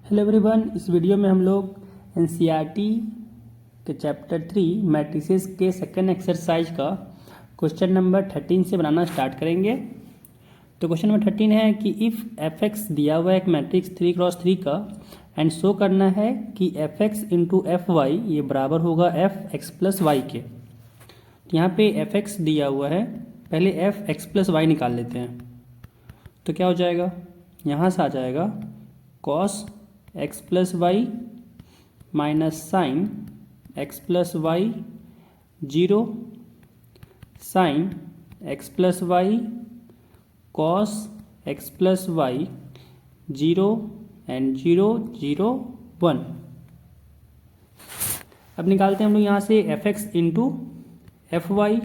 Hello everyone, इस video में हम लोग एनसीईआरटी के चैप्टर 3 मैट्रिसेस के सेकंड एक्सरसाइज का क्वेश्चन नंबर 13 से बनाना स्टार्ट करेंगे। तो क्वेश्चन नंबर 13 है कि इफ़ एफ एक्स दिया हुआ है एक मैट्रिक्स 3x3 का एंड शो करना है कि F X into F Y ये बराबर होगा एफ एक्स प्लस वाई के। तो यहाँ पे एफ एक्स दिया हुआ है, पहले एफ एक्स प्लस वाई निकाल लेते हैं। तो क्या हो जाएगा, यहाँ से आ जाएगा cos X plus Y minus sine X plus Y zero sine X plus Y cos X plus Y zero and zero zero one. अब निकालते हैं हम लोग यहाँ से F X into F Y.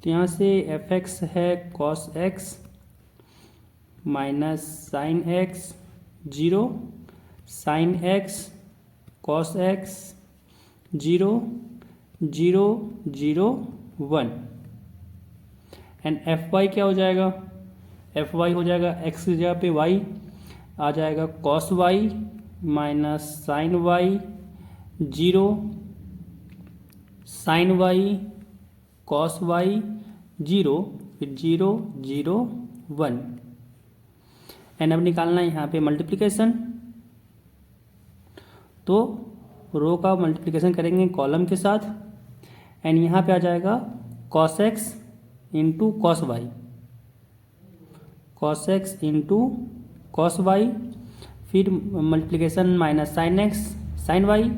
तो यहाँ से एफ एक्स है cos X minus sine X zero sine X cos X zero zero zero one and F Y क्या हो जाएगा, एफ वाई हो जाएगा एक्स की जगह पे वाई आ जाएगा cos Y minus sine Y zero sine Y cos Y zero फिर जीरो जीरो वन एंड अब निकालना है यहाँ पे मल्टीप्लिकेशन। तो रो का मल्टीप्लिकेशन करेंगे कॉलम के साथ एंड यहाँ पे आ जाएगा cos x into cos y, cos x into cos y, फिर multiplication minus sine x sine y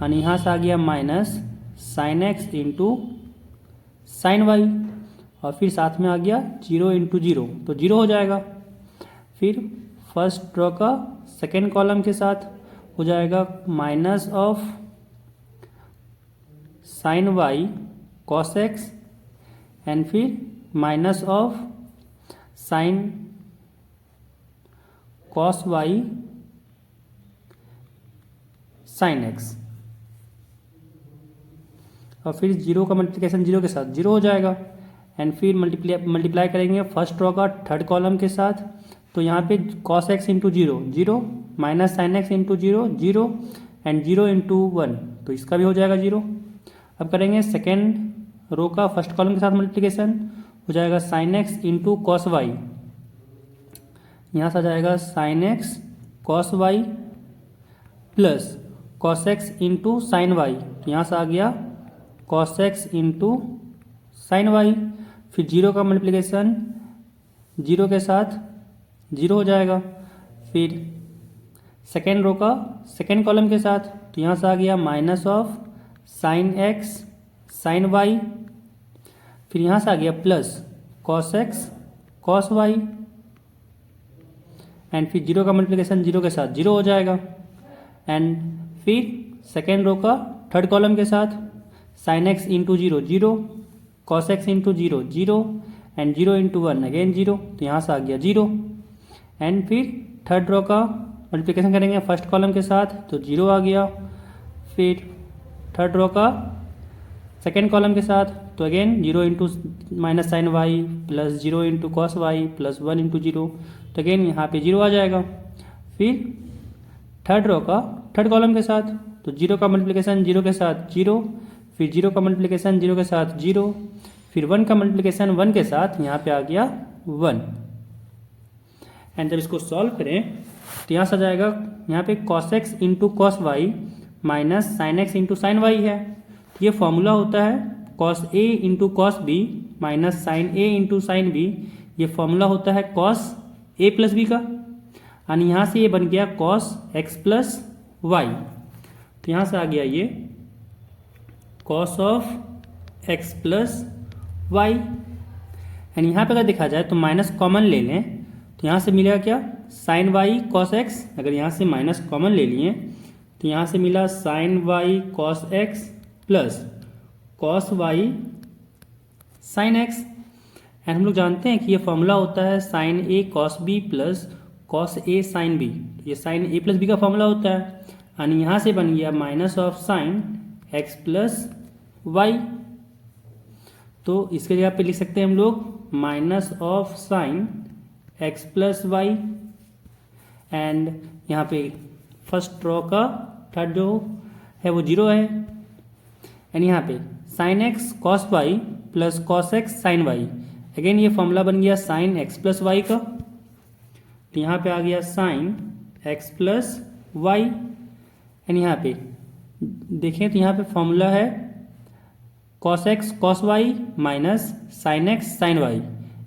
और यहाँ से आ गया minus sine x into sine y और फिर साथ में आ गया जीरो इंटू जीरो तो जीरो हो जाएगा। फिर फर्स्ट रो का सेकेंड कॉलम के साथ हो जाएगा minus of sine Y cos x and फिर minus of sine cos Y sine x और फिर जीरो का मल्टीप्लिकेशन जीरो के साथ जीरो हो जाएगा एंड फिर मल्टीप्लाई करेंगे फर्स्ट रो का थर्ड कॉलम के साथ। तो यहाँ पे cos x into zero zero minus sine x into zero zero and zero into one तो इसका भी हो जाएगा जीरो। अब करेंगे सेकेंड रो का फर्स्ट कॉलम के साथ मल्टीप्लिकेशन हो जाएगा sine x into cos Y, यहाँ से आ जाएगा sine X cos Y plus cos x into sine Y, यहाँ से आ गया cos x into sine Y. फिर जीरो का मल्टीप्लिकेशन जीरो के साथ जीरो हो जाएगा। फिर सेकेंड रो का सेकेंड कॉलम के साथ तो यहाँ से आ गया minus of sine x sine Y, फिर यहाँ से आ गया plus cos X cos Y and फिर जीरो का मल्टीप्लिकेशन जीरो के साथ जीरो हो जाएगा एंड फिर सेकेंड रो का थर्ड कॉलम के साथ sine x into zero zero cos x into zero zero and zero into one again zero तो यहाँ से आ गया जीरो एंड फिर थर्ड रो का मल्टीप्लिकेशन करेंगे फर्स्ट कॉलम के साथ तो जीरो आ गया। फिर थर्ड रो का सेकेंड कॉलम के साथ तो again zero into minus sine Y plus zero into cos Y plus one into zero तो अगेन यहाँ पे जीरो आ जाएगा। फिर थर्ड रो का थर्ड कॉलम के साथ तो जीरो का मल्टीप्लिकेशन जीरो के साथ जीरो, फिर जीरो का मल्टीप्लिकेशन जीरो के साथ जीरो, फिर वन का मल्टीप्लिकेशन वन के साथ यहाँ पे आ गया वन एंड जब इसको सॉल्व करें तो यहाँ से आ जाएगा यहाँ पे cos x into cos Y minus sine x into sine y है। तो ये फॉर्मूला होता है cos a into cos b minus sine a into sine B, ये फॉर्मूला होता है कॉस ए प्लस बी का और यहाँ से ये बन गया कॉस एक्स प्लस वाई। तो यहाँ से आ गया ये cos of X plus Y and यहाँ पे अगर देखा जाए तो माइनस कॉमन ले लें तो यहाँ से मिलेगा क्या साइन वाई कॉस एक्स, अगर यहाँ से माइनस कॉमन ले लिए तो यहाँ से मिला sine Y cos X plus cos Y sine X and हम लोग जानते हैं कि ये फॉर्मूला होता है sine A cos B plus cos A sine B, ये साइन ए प्लस बी का फॉर्मूला होता है और यहाँ से बन गया minus of sine X plus Y. तो इसके जगह पे लिख सकते हैं हम लोग minus of sine X plus Y, and यहाँ पे फर्स्ट रो का थर्ड जो है वो 0 है, एंड यहाँ पे sine X cos Y plus cos X sine Y. Again ये फॉर्मूला बन गया साइन एक्स प्लस वाई का, तो यहाँ पे आ गया sine X plus Y, and यहाँ पे देखें तो यहाँ पे फॉर्मूला है cos X cos Y minus sine x sine Y.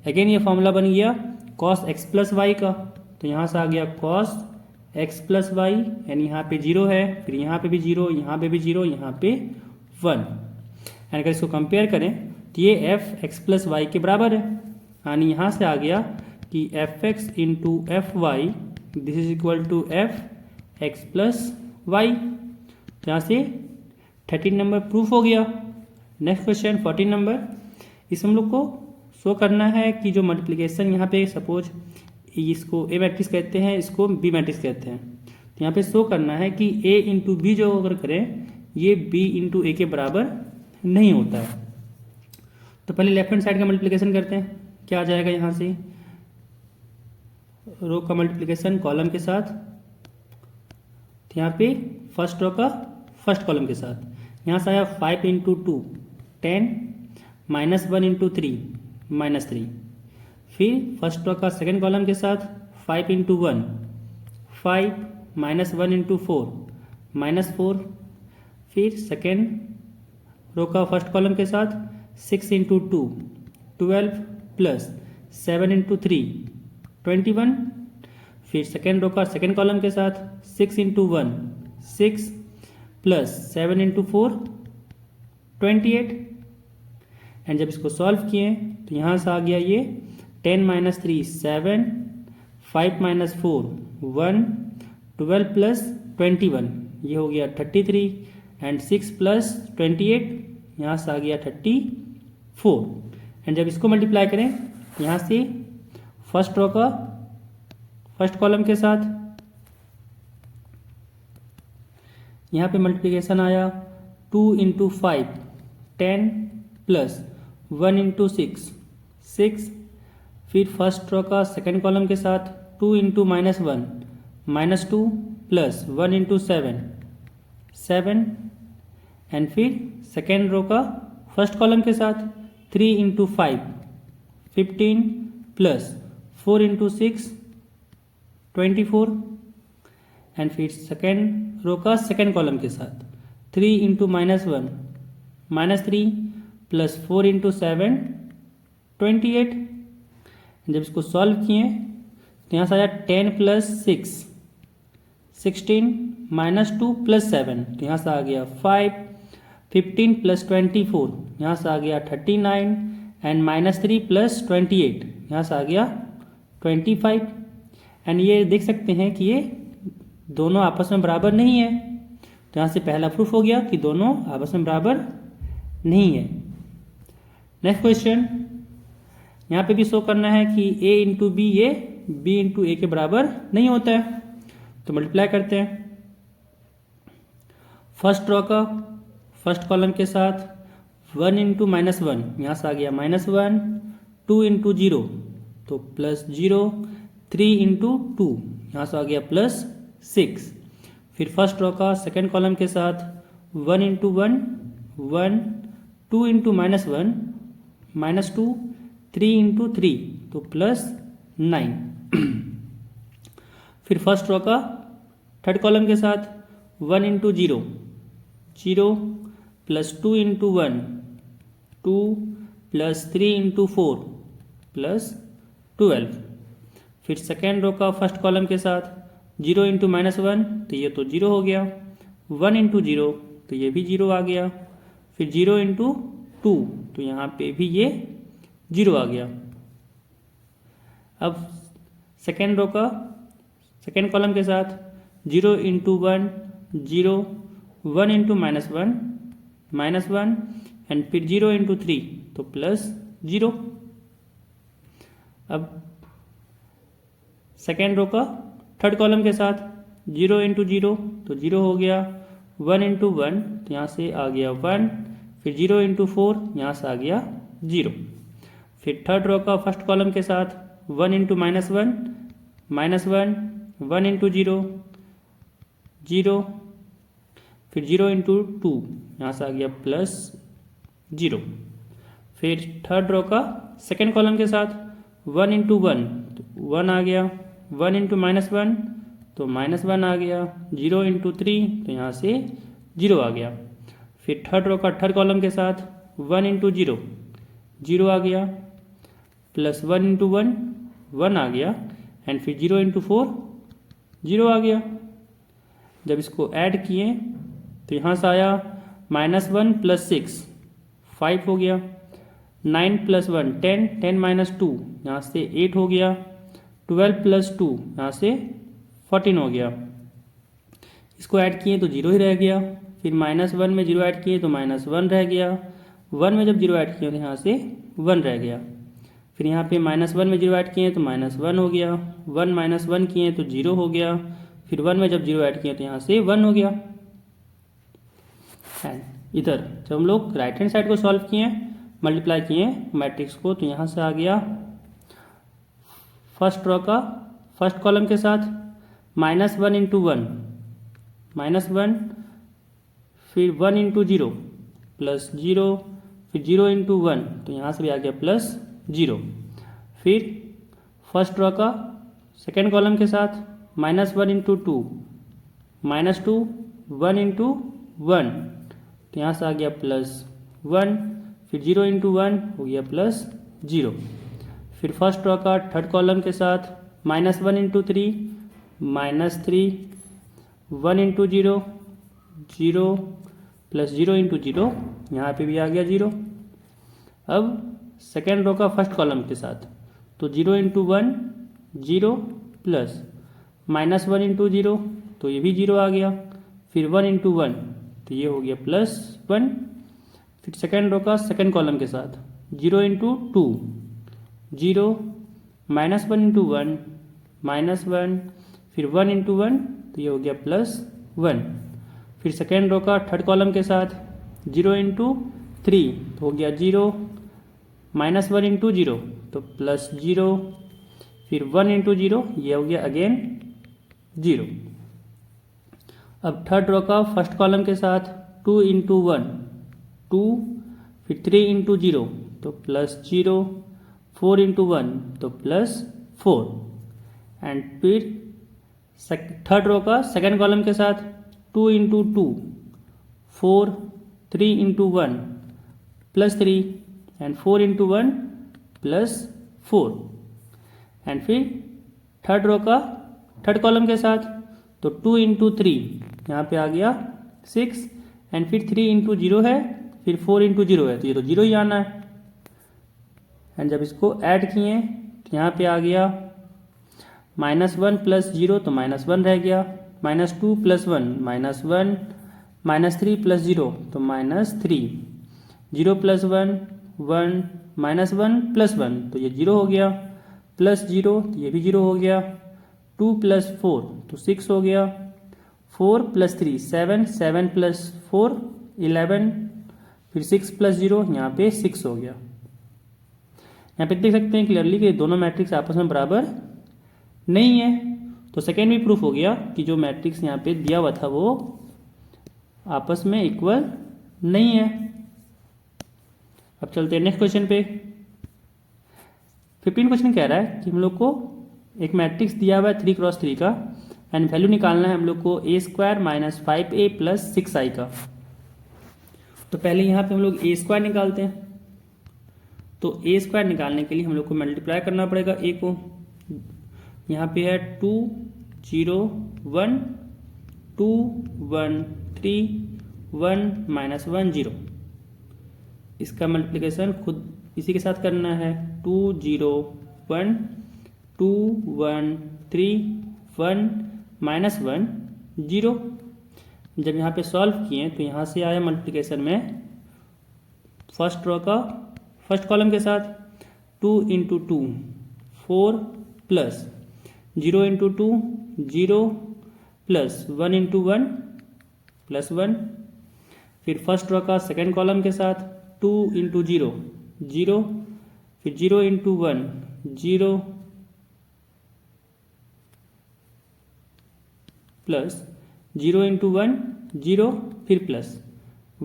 Again ये फॉर्मूला बन गया कॉस एक्स प्लस वाई का, तो यहाँ से आ गया cos X plus Y, and यहाँ पे 0 है, फिर यहाँ पे भी 0, यहाँ पे भी 0, यहाँ पे 1। एंड अगर इसको कंपेयर करें तो ये एफ एक्स प्लस वाई के बराबर है, यानी यहाँ से आ गया कि F X into F Y this is equal to F X plus Y. यहाँ से 13 नंबर प्रूफ हो गया। नेक्स्ट क्वेश्चन 14 नंबर, इसमें हम लोग को शो करना है कि जो मल्टीप्लिकेशन यहाँ पे सपोज इसको ए मैट्रिक्स कहते हैं, इसको बी मैट्रिक्स कहते हैं, तो यहाँ पे शो करना है कि ए इंटू बी जो अगर करें ये बी इंटू ए के बराबर नहीं होता है। तो पहले लेफ्ट हैंड साइड का मल्टीप्लिकेशन करते हैं, क्या आ जाएगा यहाँ से रो का मल्टीप्लिकेशन कॉलम के साथ, तो यहाँ पे फर्स्ट रो का फर्स्ट कॉलम के साथ, यहाँ से आया 5 इंटू 2 10 माइनस 1 इंटू 3 माइनस 3, फिर फर्स्ट रो का सेकेंड कॉलम के साथ 5 इंटू 1 5 माइनस 1 इंटू 4 माइनस 4, फिर सेकेंड रो का फर्स्ट कॉलम के साथ 6 इंटू 2 12 प्लस 7 इंटू 3 21, फिर सेकेंड रो का सेकेंड कॉलम के साथ 6 इंटू 1 6 प्लस 7 इंटू 4 28। एंड जब इसको सॉल्व किए तो यहाँ से आ गया ये 10 माइनस 3 7 5 माइनस 4 1 12 प्लस 21, ये हो गया 33, एंड 6 प्लस 28 यहाँ से आ गया 34। एंड जब इसको मल्टीप्लाई करें यहाँ से फर्स्ट रो का फर्स्ट कॉलम के साथ यहाँ पे मल्टीप्लिकेशन आया 2 इंटू 5 10 प्लस 1 इंटू 6 6, फिर फर्स्ट रो का सेकेंड कॉलम के साथ 2 into minus 1 minus 2 plus 1 into 7 7, and फिर सेकेंड रो का फर्स्ट कॉलम के साथ 3 इंटू 5 15 प्लस 4 इंटू 6 24, एंड फिर सेकेंड रो का सेकेंड कॉलम के साथ 3 into minus 1 minus 3 plus 4 into 7 28। जब इसको सॉल्व किए तो यहाँ से आया 10 प्लस 6 16 माइनस 2 प्लस 7, तो यहाँ से आ गया 5 15 प्लस 24, यहाँ से आ गया 39, एंड माइनस 3 प्लस 28, यहाँ से आ गया 25। एंड ये देख सकते हैं कि ये दोनों आपस में बराबर नहीं है, तो यहाँ से पहला प्रूफ हो गया कि दोनों आपस में बराबर नहीं है। नेक्स्ट क्वेश्चन, यहाँ पे भी शो करना है कि a इंटू बी ये b इंटू ए के बराबर नहीं होता है, तो मल्टीप्लाई करते हैं। फर्स्ट रो का फर्स्ट कॉलम के साथ 1 इंटू माइनस 1, यहाँ से आ गया माइनस 1 2 इंटू 0 तो प्लस 0 3 इंटू 2, यहाँ से आ गया प्लस 6, फिर फर्स्ट रो का सेकेंड कॉलम के साथ 1 into 1 1 2 into minus 1 minus 2 3 into 3 तो प्लस 9, फिर फर्स्ट रो का थर्ड कॉलम के साथ 1 into 0 0 plus 2 into 1 2 plus 3 into 4 plus 12, फिर सेकेंड रो का फर्स्ट कॉलम के साथ 0 इंटू माइनस 1 तो ये तो 0 हो गया, 1 इंटू 0 तो ये भी 0 आ गया, फिर 0 इंटू 2 तो यहाँ पे भी ये 0 आ गया। अब सेकेंड रो का सेकेंड कॉलम के साथ 0 into 1 0 1 into minus 1 minus 1 and फिर 0 इंटू 3 तो प्लस 0। अब सेकेंड रो का थर्ड कॉलम के साथ 0 इंटू 0 तो 0 हो गया, 1 इंटू 1 तो यहाँ से आ गया 1, फिर 0 इंटू 4 यहाँ से आ गया 0, फिर थर्ड रो का फर्स्ट कॉलम के साथ 1 इंटू -1 -1, 1 इंटू 0 0, फिर 0 इंटू 2, यहाँ से आ गया +0। फिर थर्ड रो का सेकेंड कॉलम के साथ 1 इंटू 1 तो 1 आ गया, 1 इंटू -1 तो -1 आ गया, 0 इंटू 3 तो यहाँ से 0 आ गया। फिर थर्ड रो का थर्ड कॉलम के साथ 1 इंटू 0 0 आ गया, +1 इंटू 1 1 आ गया, एंड फिर 0 इंटू 4 0 आ गया। जब इसको ऐड किए तो यहाँ से आया -1 + 6 5 हो गया, 9 + 1 10, 10 - 2 यहाँ से 8 हो गया, 12 + 2 यहाँ से 14 हो गया। इसको ऐड किए तो 0 ही रह गया। फिर -1 में 0 ऐड किए तो -1 रह गया, 1 में जब 0 ऐड किए तो यहाँ से 1 रह गया। फिर यहाँ पे -1 में 0 ऐड किए तो -1 हो गया, 1 - 1 किए तो 0 हो गया, फिर 1 में जब 0 ऐड किए तो यहाँ से 1 हो गया। इधर जब हम लोग राइट हैंड साइड को सॉल्व किए, मल्टीप्लाई किए मैट्रिक्स को, तो यहाँ से आ गया फर्स्ट रो का फर्स्ट कॉलम के साथ -1 इंटू 1 -1, फिर 1 इंटू 0 +0, फिर 0 इंटू 1 तो यहाँ से भी आ गया +0। फिर फर्स्ट रो का सेकेंड कॉलम के साथ -1 इंटू 2 -2, 1 इंटू 1 तो यहाँ से आ गया +1, फिर 0 इंटू 1 हो गया +0। फिर फर्स्ट रो का थर्ड कॉलम के साथ -1 इंटू 3 -3, 1 इंटू 0 0, +0 इंटू 0 यहाँ पे भी आ गया 0। अब सेकेंड रो का फर्स्ट कॉलम के साथ तो 0 इंटू 1 0, प्लस -1 इंटू 0 तो ये भी 0 आ गया, फिर 1 इंटू 1 तो ये हो गया +1। फिर सेकेंड रो का सेकेंड कॉलम के साथ 0 इंटू 2 0, -1 इंटू 1 -1, फिर 1 इंटू 1 तो ये हो गया +1। फिर सेकेंड रो का थर्ड कॉलम के साथ 0 इंटू 3 तो हो गया 0, -1 इंटू 0 तो +0, फिर 1 इंटू 0 ये हो गया अगेन 0। अब थर्ड रो का फर्स्ट कॉलम के साथ 2 इंटू 1 2, फिर 3 इंटू 0 तो +0, 4 इंटू 1 तो +4, एंड फिर थर्ड रो का सेकेंड कॉलम के साथ 2 into 2 4, 3 into 1 +3, and 4 into 1 +4, and फिर थर्ड रो का थर्ड कॉलम के साथ तो 2 इंटू 3 यहाँ पे आ गया 6, एंड फिर 3 इंटू 0 है, फिर 4 इंटू 0 है तो ये तो 0 ही आना है। एंड जब इसको ऐड किए तो यहाँ पे आ गया -1 + 0 तो -1 रह गया, -2 + 1 -1, -3 + 0 तो -3, 0 + 1 1, -1 + 1 तो ये 0 हो गया, +0 तो ये भी 0 हो गया, 2 + 4 तो 6 हो गया, 4 + 3 7, 7 + 4 11, फिर 6 + 0 यहाँ पे 6 हो गया। यहाँ पे देख सकते हैं क्लियरली कि दोनों मैट्रिक्स आपस में बराबर नहीं है। तो सेकेंड भी प्रूफ हो गया कि जो मैट्रिक्स यहाँ पे दिया हुआ था वो आपस में इक्वल नहीं है। अब चलते हैं नेक्स्ट क्वेश्चन पे। 15 क्वेश्चन कह रहा है कि हम लोग को एक मैट्रिक्स दिया हुआ है 3 × 3 का, एंड वैल्यू निकालना है हम लोग को a² - 5a + 6i का। तो पहले यहाँ पे हम लोग a² निकालते हैं। तो a² निकालने के लिए हम लोग को मल्टीप्लाई करना पड़ेगा a को। यहाँ पे है 2 0 1 2 1 3 1 -1 0। इसका मल्टीप्लिकेशन खुद इसी के साथ करना है, 2 0 1 2 1 3 1 -1 0। जब यहाँ पे सॉल्व किए तो यहाँ से आया मल्टीप्लिकेशन में फर्स्ट रो का फर्स्ट कॉलम के साथ 2 into 2 4 plus 0 into 2 0 plus 1 into 1 +1। फिर फर्स्ट रो का सेकेंड कॉलम के साथ 2 इंटू 0 0, फिर 0 इंटू 1 0 प्लस 0 इंटू 1 0 फिर प्लस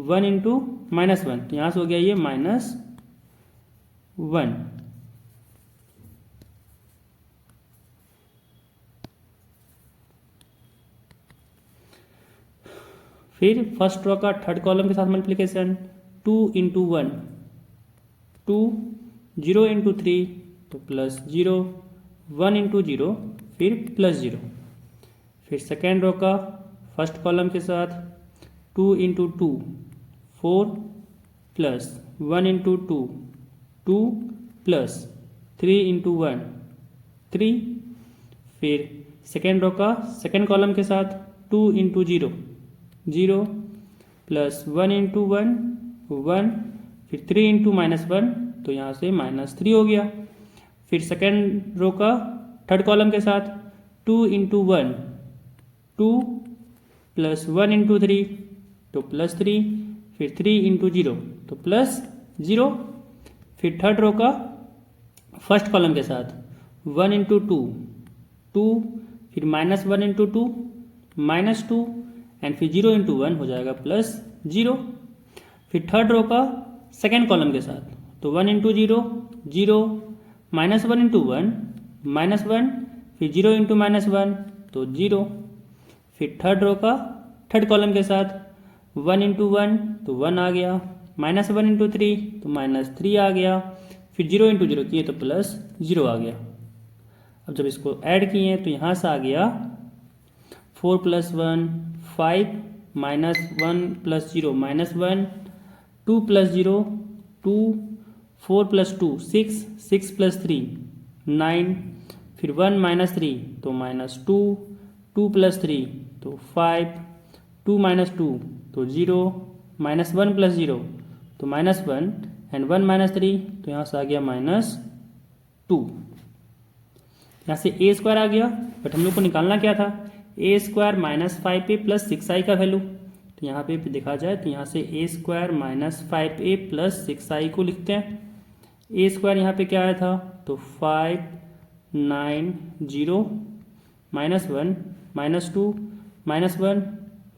1 इंटू -1, तो यहाँ से हो गया ये -1। फिर फर्स्ट रो का थर्ड कॉलम के साथ मल्टीप्लिकेशन 2 इंटू 1 2, 0 इंटू 3 तो प्लस 0, 1 इंटू 0 फिर प्लस 0। फिर सेकेंड रो का फर्स्ट कॉलम के साथ 2 into 2 4 plus 1 into 2 2 plus 3 into 1 3। फिर सेकेंड रो का सेकेंड कॉलम के साथ 2 इंटू 0 0 प्लस 1 इंटू 1 1 फिर 3 इंटू -1, तो यहाँ से -3 हो गया। फिर सेकेंड रो का थर्ड कॉलम के साथ 2 इंटू 1 2 प्लस 1 इंटू 3 तो प्लस 3, फिर 3 इंटू 0 तो प्लस 0। फिर थर्ड रो का फर्स्ट कॉलम के साथ 1 इंटू 2 2 फिर -1 इंटू 2 -2 एंड फिर 0 इंटू 1 हो जाएगा प्लस 0। फिर थर्ड रो का सेकेंड कॉलम के साथ तो 1 इंटू 0 0 -1 इंटू 1 -1 फिर 0 इंटू -1 तो 0। फिर थर्ड रो का थर्ड कॉलम के साथ 1 इंटू 1 तो 1 आ गया, -1 इंटू 3 तो -3 आ गया, फिर 0 इंटू 0 किए तो प्लस 0 आ गया। अब जब इसको ऐड किए तो यहाँ से आ गया 4 plus 1 5 -1 plus 0 -1 2 plus 0 2 4 plus 2 6 6 plus 3 9 फिर 1 माइनस 3 तो -2 2 प्लस 3 तो 5 2 माइनस 2 तो 0 -1 प्लस 0 तो -1 एंड 1 माइनस 3 तो यहाँ से आ गया -2। यहाँ से a स्क्वायर आ गया, बट हम लोग को निकालना क्या था, a square -5a plus 6i का वैल्यू। तो यहाँ पे देखा जाए तो यहाँ से a square -5a plus 6i को लिखते हैं। a स्क्वायर यहाँ पे क्या आया था, तो 5 9 0 -1 -2 -1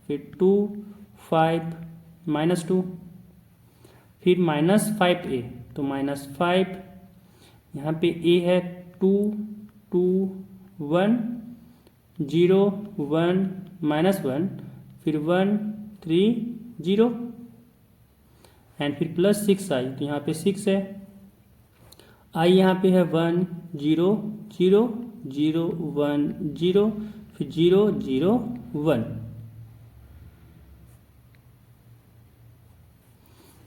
फिर 2 5 -2 फिर -5a तो -5 यहाँ पे a है 2 2 1 0 1 -1 फिर 1 3 0 एंड फिर प्लस 6i तो यहाँ पे 6 है, i यहाँ पे है 1 0 0 0 1 0 फिर 0 0 1।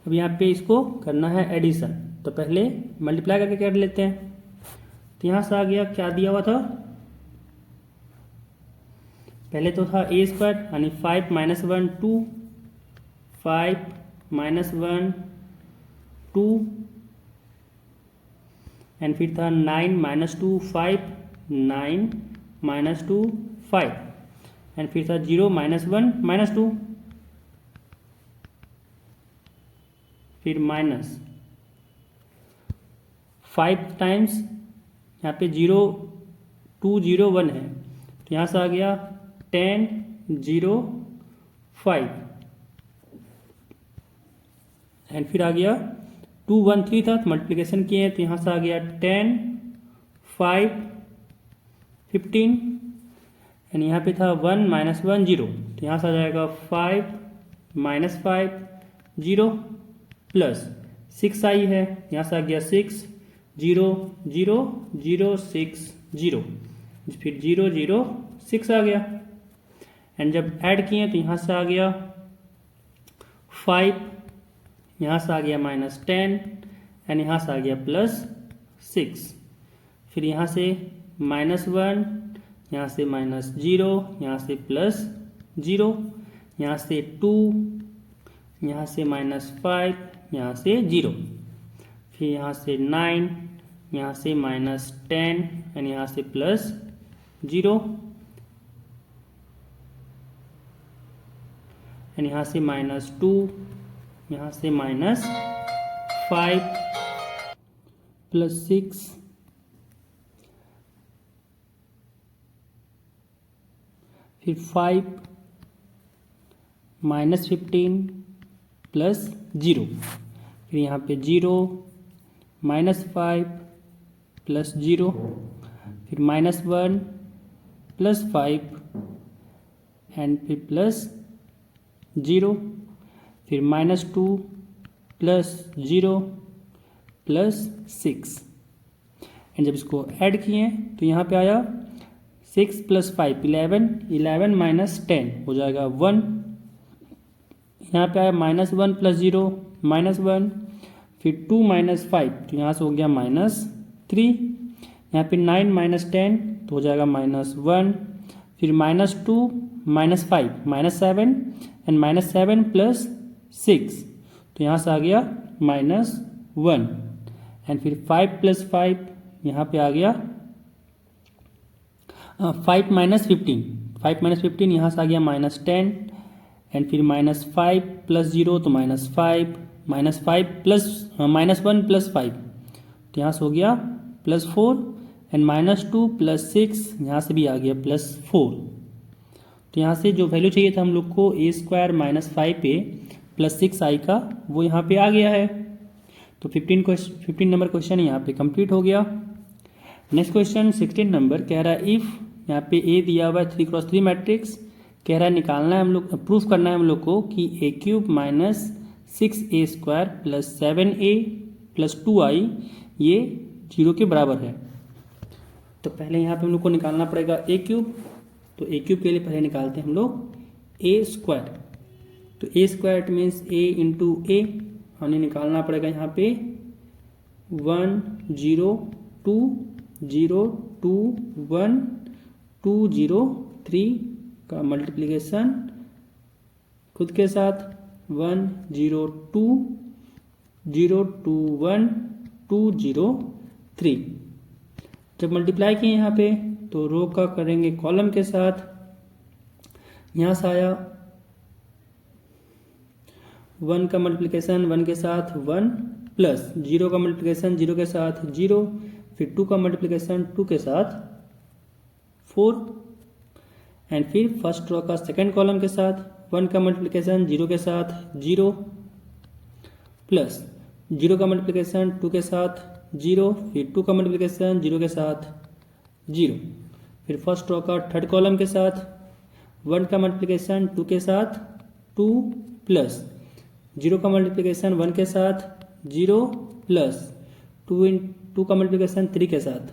अब यहाँ पे इसको करना है एडिशन, तो पहले मल्टीप्लाई करके कर लेते हैं। तो यहाँ से आ गया, क्या दिया हुआ था, पहले तो था a स्क्वायर यानी 5 -1 2 5 -1 2 एंड फिर था 9 -2 5 9 -2 5 एंड फिर था 0 -1 -2 फिर -5 टाइम्स यहाँ पे 0 2 0 1 है, तो यहाँ से आ गया 10 0 5 एंड फिर आ गया 2 1 3 था, तो मल्टीप्लिकेशन किए तो यहाँ से आ गया 10 5 15 एंड यहाँ पे था 1 -1 0, तो यहाँ से आ जाएगा 5 -5 0 प्लस 6i है, यहाँ से आ गया 6 0 0 0 6 0 फिर 0 0 6 आ गया एंड जब ऐड किए तो यहाँ से आ गया 5, यहाँ से आ गया -10 एंड यहाँ से आ गया +6, फिर यहाँ से -1 यहाँ से -0 यहाँ से +0 यहाँ से 2 यहाँ से -5 यहाँ से 0 फिर यहाँ से 9 यहाँ से -10 एंड यहाँ से +0 एंड यहाँ से -2 यहाँ से -5 +6 फिर 5 माइनस 15 प्लस 0, फिर यहाँ पे 0 माइनस 5 प्लस 0, फिर -1 प्लस 5 एंड फिर प्लस 0, फिर -2 प्लस 0 प्लस 6 एंड जब इसको ऐड किए तो यहाँ पे आया 6 प्लस 5 11, 11 माइनस 10 हो जाएगा 1, यहाँ पे आया -1 प्लस 0 -1, फिर 2 माइनस 5 तो यहाँ से हो गया -3, यहाँ पे 9 माइनस 10 तो हो जाएगा -1, फिर -2 माइनस 5 -7 एंड -7 प्लस 6 तो यहाँ से आ गया -1 एंड फिर 5 प्लस 5 यहाँ पे आ गया 5 माइनस 15 यहाँ से आ गया -10 एंड फिर -5 प्लस 0 तो -5 -5 प्लस -1 प्लस 5 तो यहाँ से हो गया +4 एंड -2 प्लस 6 यहाँ से भी आ गया +4। तो यहाँ से जो वैल्यू चाहिए था हम लोग को a² minus 5 a plus 6i का, वो यहाँ पे आ गया है। तो 15 नंबर क्वेश्चन यहाँ पे कंप्लीट हो गया। नेक्स्ट क्वेश्चन 16 नंबर कह रहा है इफ़, यहाँ पे a दिया हुआ है 3x3 मैट्रिक्स, कह रहा है निकालना है हम लोग, प्रूफ करना है हम लोग को कि a³ minus 6a² plus 7a plus 2i ये 0 के बराबर है। तो पहले यहाँ पे हम लोग को निकालना पड़ेगा a³, तो a³ के लिए पहले निकालते हैं हम लोग a²। तो a² it means a into a, हमें निकालना पड़ेगा यहाँ पे 1 0 2 0 2 1 2 0 3 का मल्टीप्लिकेशन खुद के साथ 1 0 2 0 2 1 2 0 3। जब मल्टीप्लाई किए यहाँ पे तो रो का करेंगे कॉलम के साथ, यहाँ से आया 1 का मल्टीप्लिकेशन 1 के साथ 1 प्लस 0 का मल्टीप्लिकेशन 0 के साथ 0, फिर 2 का मल्टीप्लिकेशन 2 के साथ 4 एंड फिर फर्स्ट रो का सेकंड कॉलम के साथ 1 का मल्टीप्लिकेशन 0 के साथ 0 प्लस 0 का मल्टीप्लिकेशन 2 के साथ 0, फिर 2 का मल्टीप्लिकेशन 0 के साथ 0, फिर फर्स्ट रो का थर्ड कॉलम के साथ 1 का मल्टीप्लिकेशन 2 के साथ 2 प्लस 0 का मल्टीप्लिकेशन 1 के साथ 0 प्लस 2 का मल्टीप्लिकेशन 3 के साथ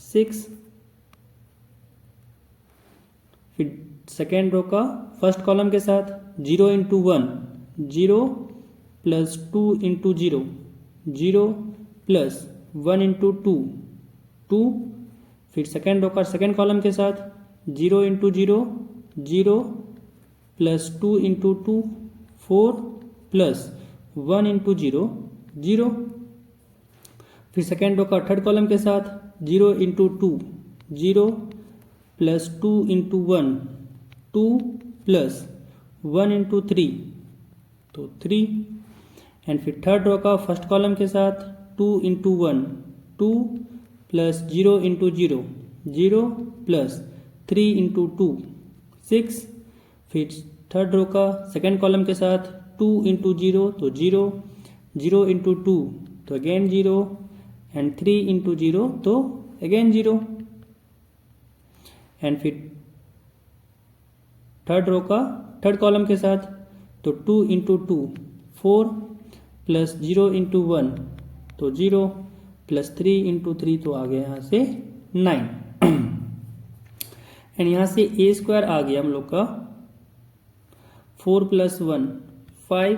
6, फिर सेकेंड रो का फर्स्ट कॉलम के साथ 0 into 1 0 plus 2 into 0 0 plus 1 into 2 2, फिर सेकेंड रो का सेकेंड कॉलम के साथ 0 into 0 0 plus 2 into 2 4 plus 1 into 0 0, फिर सेकेंड रो का थर्ड कॉलम के साथ 0 into 2 0 plus 2 into 1 2 plus 1 into 3 तो 3 एंड फिर थर्ड रो का फर्स्ट कॉलम के साथ 2 into 1 2 plus 0 into 0 0 plus 3 into 2 6, फिर थर्ड रो का सेकेंड कॉलम के साथ 2 इंटू 0 तो 0 0 इंटू 2 तो अगेन 0 एंड 3 इंटू 0 तो अगेन 0 एंड फिर थर्ड रो का थर्ड कॉलम के साथ तो 2 इंटू 2 4 प्लस 0 इंटू 1 तो 0 प्लस 3 इंटू 3 तो आ गया यहाँ से 9 एंड यहाँ से a² आ गया हम लोग का 4 प्लस 1 5,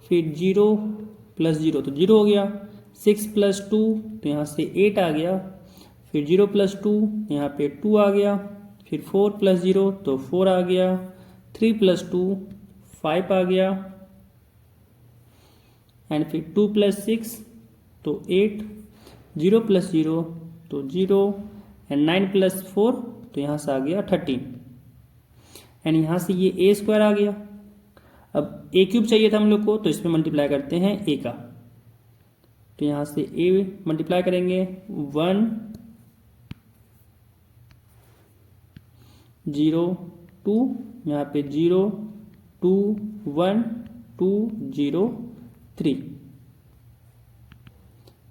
फिर 0 प्लस 0 तो 0 हो गया, 6 प्लस 2 तो यहाँ से 8 आ गया, फिर 0 प्लस 2 यहाँ पे 2 आ गया, फिर 4 प्लस 0 तो 4 आ गया, 3 प्लस 2 5 आ गया एंड फिर 2 प्लस 6 तो 8, 0 प्लस 0 तो 0 एंड 9 प्लस 4 तो यहाँ से आ गया 13 एंड यहाँ से ये a² आ गया। अब a³ चाहिए था हम लोग को, तो इसमें मल्टीप्लाई करते हैं a का, तो यहाँ से a मल्टीप्लाई करेंगे 1 0 2, यहाँ पे 0 2 1 2 0 3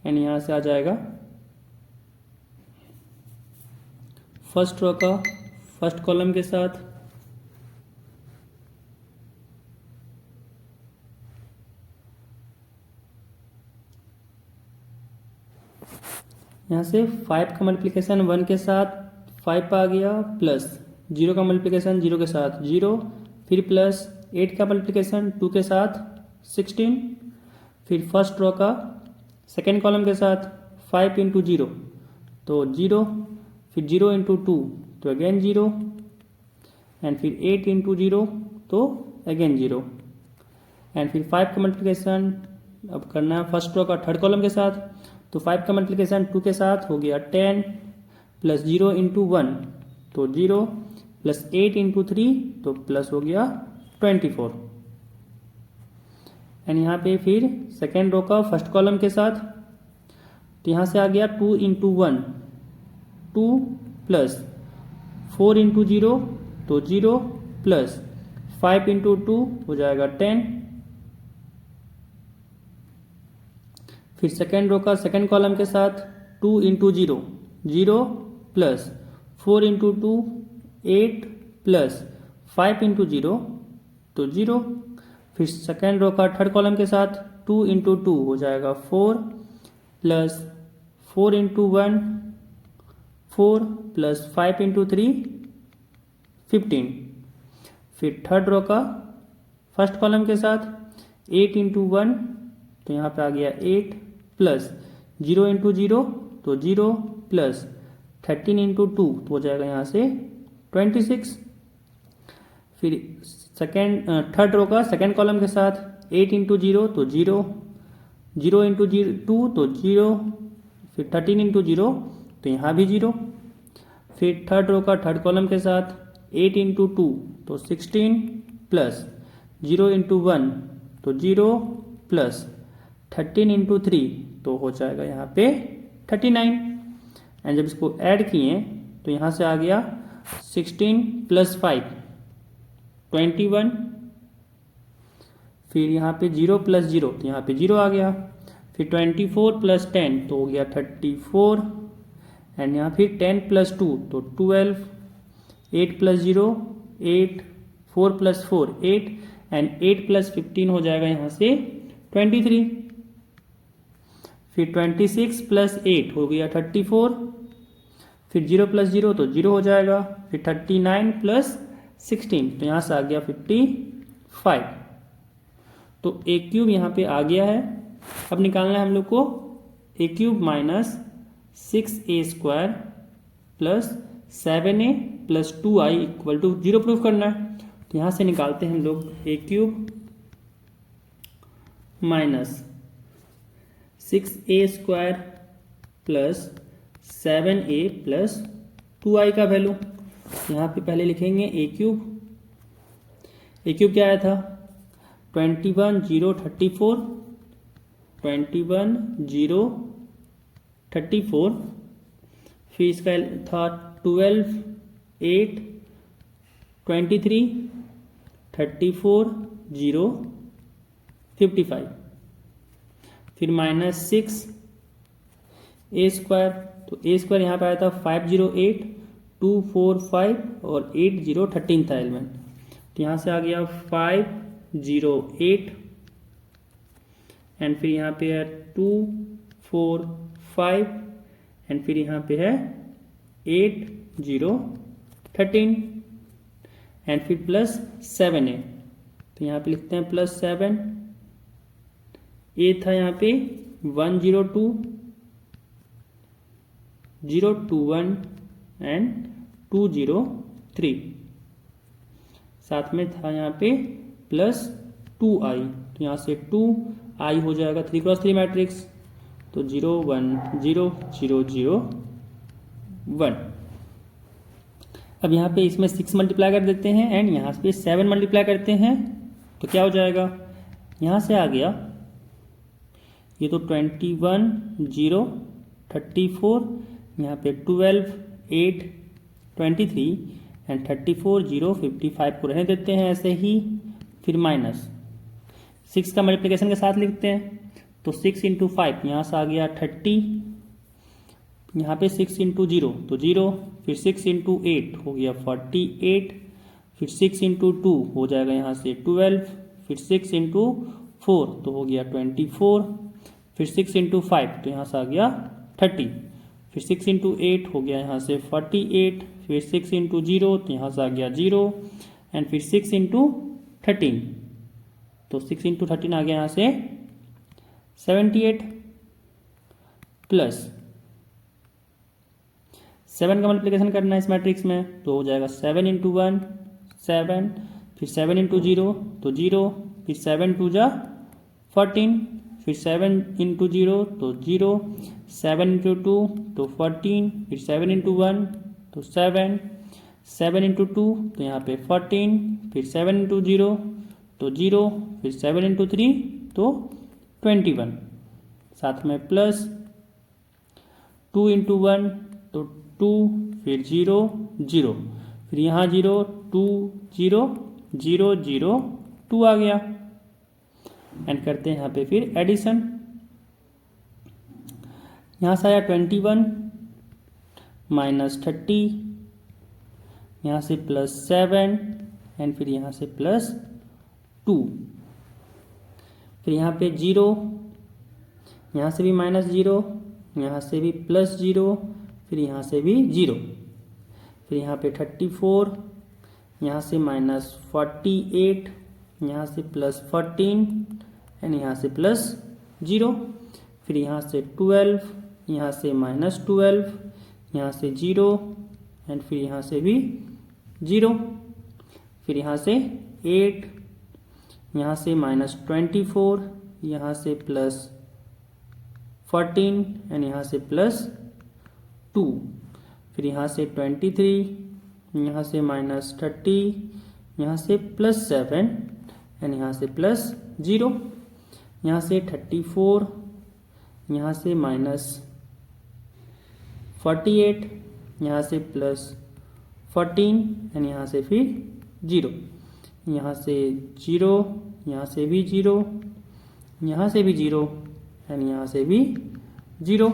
एंड यहाँ से आ जाएगा फर्स्ट रो का फर्स्ट कॉलम के साथ यहाँ से 5 का मल्टीप्लिकेशन 1 के साथ 5 आ गया, प्लस 0 का मल्टीप्लिकेशन 0 के साथ 0, फिर प्लस 8 का मल्टीप्लिकेशन 2 के साथ 16, फिर फर्स्ट रो का सेकेंड कॉलम के साथ 5 इंटू 0 तो 0, फिर 0 इंटू 2 तो अगेन 0, एंड फिर 8 इंटू 0 तो अगेन 0, एंड फिर 5 का मल्टीप्लिकेशन अब करना है फर्स्ट रो का थर्ड कॉलम के साथ, तो 5 का मल्टीप्लिकेशन 2 के साथ हो गया 10, प्लस 0 इंटू 1 तो 0, प्लस 8 इंटू 3 तो प्लस हो गया 24, एंड यहाँ पे फिर सेकेंड रो का फर्स्ट कॉलम के साथ, तो यहाँ से आ गया 2 इंटू 1 2, प्लस 4 इंटू 0 तो 0, प्लस 5 इंटू 2 हो जाएगा 10, फिर सेकेंड रो का सेकेंड कॉलम के साथ 2 into 0 0, plus 4 into 2 8, plus 5 into 0 तो 0, फिर सेकेंड रो का थर्ड कॉलम के साथ 2 इंटू 2 हो जाएगा 4, प्लस 4 इंटू 1 4, प्लस 5 इंटू 3 15, फिर थर्ड रो का फर्स्ट कॉलम के साथ 8 इंटू 1 तो यहाँ पे आ गया 8, प्लस 0 इंटू 0 तो 0, प्लस 13 इंटू 2 तो हो जाएगा यहाँ से 26, फिर थर्ड रो का सेकेंड कॉलम के साथ 8 इंटू 0 तो 0, 0 इंटू 2 तो 0, फिर 13 इंटू 0 तो यहाँ भी 0, फिर थर्ड रो का थर्ड कॉलम के साथ 8 इंटू 2 तो 16, प्लस 0 इंटू 1 तो 0, प्लस 13 इंटू 3 तो हो जाएगा यहाँ पे 39, एंड जब इसको ऐड किए तो यहाँ से आ गया 16 प्लस 5 21, फिर यहाँ पे 0 प्लस 0 तो यहाँ पे 0 आ गया, फिर 24 प्लस 10 तो हो गया 34, एंड यहाँ फिर 10 प्लस 2 तो 12, 8 प्लस 0 8, 4 प्लस 4 8, एंड 8 प्लस 15 हो जाएगा यहाँ से 23, फिर 26 प्लस 8 हो गया 34, फिर 0 प्लस 0 तो 0 हो जाएगा, फिर 39 प्लस 16 तो यहाँ से आ गया 55, तो ए क्यूब यहाँ पे आ गया है। अब निकालना है हम लोग को a cube minus 6a² plus 7a plus 2i equal to 0 proof करना है, तो यहाँ से निकालते हैं हम लोग a cube minus 6a² plus 7a plus 2i का वैल्यू यहाँ पे पहले लिखेंगे ए क्यूब क्या आया था 21 0 34, 21 0 34, फिर इसका था 12 8 23 34 0 55, फिर माइनस 6a², तो a² यहाँ पे आया था 508 245 और 80 13 था एलिमेंट, तो यहाँ से आ गया 508, एंड फिर यहाँ पे है 245, एंड फिर यहाँ पे है 80 13, एंड फिर प्लस 7a, तो यहाँ पे लिखते हैं प्लस 7, ए था यहाँ पे 102 021 एंड 203, साथ में था यहाँ पे प्लस 2i, तो यहाँ से 2i हो जाएगा 3 क्रॉस 3 मैट्रिक्स, तो 0 1 0 0 0 1। अब यहाँ पे इसमें 6 मल्टीप्लाई कर देते हैं एंड यहाँ पे 7 मल्टीप्लाई करते हैं, तो क्या हो जाएगा यहाँ से आ गया ये तो 21 0 34, यहाँ पे 12 8 23, एंड 34 0 55 को रहने देते हैं ऐसे ही, फिर माइनस 6 का मल्टीप्लिकेशन के साथ लिखते हैं, तो 6 इंटू 5 यहाँ से आ गया 30, यहाँ पे 6 इंटू 0 तो 0, फिर 6 इंटू 8 हो गया 48, फिर 6 इंटू 2 हो जाएगा यहाँ से 12, फिर 6 इंटू 4 तो हो गया 24, फिर 6 इंटू 5 तो यहाँ से आ गया 30, फिर 6 इंटू 8 हो गया यहाँ से 48, फिर 6 इंटू 0 तो यहाँ से आ गया 0, एंड फिर 6 इंटू 13 तो 6 इंटू 13 आ गया यहाँ से 78, प्लस 7 का मल्टीप्लिकेशन करना है इस मैट्रिक्स में, तो हो जाएगा 7 इंटू 1 7, फिर 7 इंटू 0 तो 0, फिर 7 टू जा 14, फिर 7 इंटू 0 तो 0, 7 इंटू 2 तो 14, फिर 7 इंटू 1 तो 7, 7 इंटू 2 तो यहाँ पे 14, फिर 7 इंटू 0 तो 0, फिर 7 इंटू 3 तो 21, साथ में प्लस 2 इंटू 1 तो 2, फिर 0 0, फिर यहाँ 0 2 0 0 0 2 आ गया, एंड करते हैं यहाँ पे फिर एडिशन। यहाँ से आया 21 माइनस 30, यहाँ से प्लस 7, एंड फिर यहाँ से प्लस 2, फिर यहाँ पे 0, यहाँ से भी माइनस 0, यहाँ से भी प्लस 0, फिर यहाँ से भी 0, फिर यहाँ पे 34, यहाँ से माइनस 48, यहाँ से प्लस 14, एंड यहाँ से प्लस 0, फिर यहाँ से 12, यहाँ से माइनस 12, यहाँ से 0, एंड फिर यहाँ से भी 0, फिर यहाँ से 8, यहाँ से माइनस 24, यहाँ से प्लस 14, एंड यहाँ से प्लस 2, फिर यहाँ से 23, यहाँ से माइनस 30, यहाँ से प्लस 7, एंड यहाँ से प्लस 0, यहाँ से 34, यहाँ से माइनस 48, यहाँ से प्लस 14, एंड यहाँ से फिर 0, यहाँ से 0, यहाँ से भी 0, यहाँ से भी 0, एंड यहाँ से भी 0,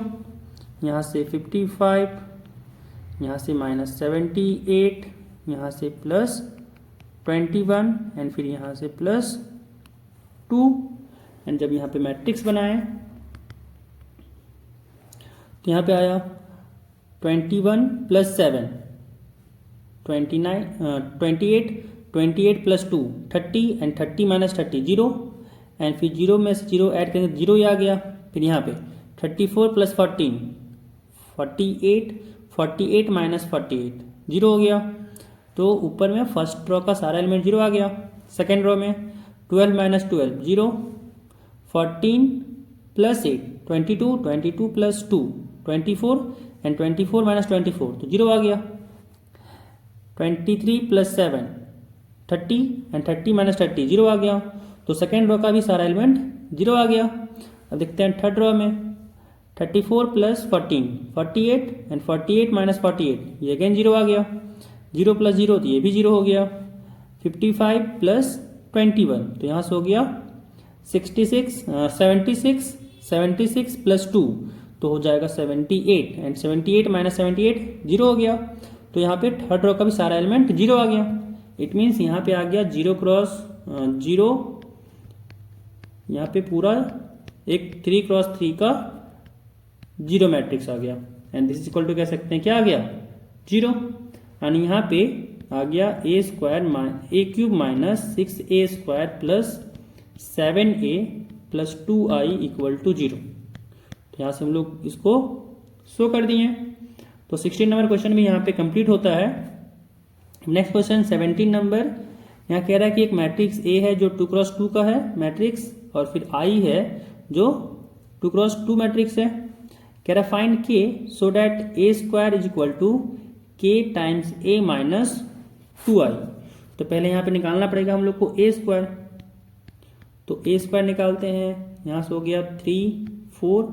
यहाँ से 55, यहाँ से माइनस 78, यहाँ से प्लस 21, एंड फिर यहाँ से प्लस 2, एंड जब यहाँ पे मैट्रिक्स बनाए तो यहाँ पे आया 21 plus 7 28, 28 plus 2 30, and 30 minus 30 0, and फिर 0 में से 0 ऐड करेंगे 0 ही आ गया, फिर यहाँ पे 34 प्लस 14 48, 48 माइनस 48 0 हो गया, तो ऊपर में फर्स्ट रो का सारा एलिमेंट 0 आ गया, सेकेंड रो में 12 minus 12 0, 14 plus 8 22, 22 plus 2 24, and 24 minus 24 तो 0 आ गया, 23 प्लस 7 30, एंड 30 माइनस 30 0 आ गया, तो सेकेंड रो का भी सारा एलिमेंट 0 आ गया। अब देखते हैं थर्ड रो में 34 प्लस 14 48, एंड 48 माइनस 48 ये अगेन 0 आ गया, 0 प्लस 0 तो ये भी 0 हो गया, 55 प्लस 21 तो यहाँ से हो गया 76 प्लस 2 तो हो जाएगा 78, एंड 78 माइनस 78 0 हो गया, तो यहाँ पे थर्ड रो का भी सारा एलिमेंट 0 आ गया। इट मीन्स यहाँ पे आ गया 0 क्रॉस 0, यहाँ पे पूरा एक 3 क्रॉस 3 का 0 मैट्रिक्स आ गया, and this is equal to कह सकते हैं क्या आ गया 0, एंड यहाँ पे आ गया a cube minus 6a square plus 7a plus 2i equal to 0। तो यहाँ से हम लोग इसको शो कर दिए, तो 16 नंबर क्वेश्चन भी यहाँ पे कंप्लीट होता है। नेक्स्ट क्वेश्चन 17 नंबर, यहाँ कह रहा है कि एक मैट्रिक्स A है जो 2 क्रॉस 2 का है मैट्रिक्स, और फिर I है जो 2 क्रॉस 2 मैट्रिक्स है। कह रहा है find K so that A square is equal to K times A minus 2i। तो पहले यहाँ पे निकालना पड़ेगा हम लोग को A स्क्वायर, तो A स्क्वायर निकालते हैं, यहाँ से हो गया 3 4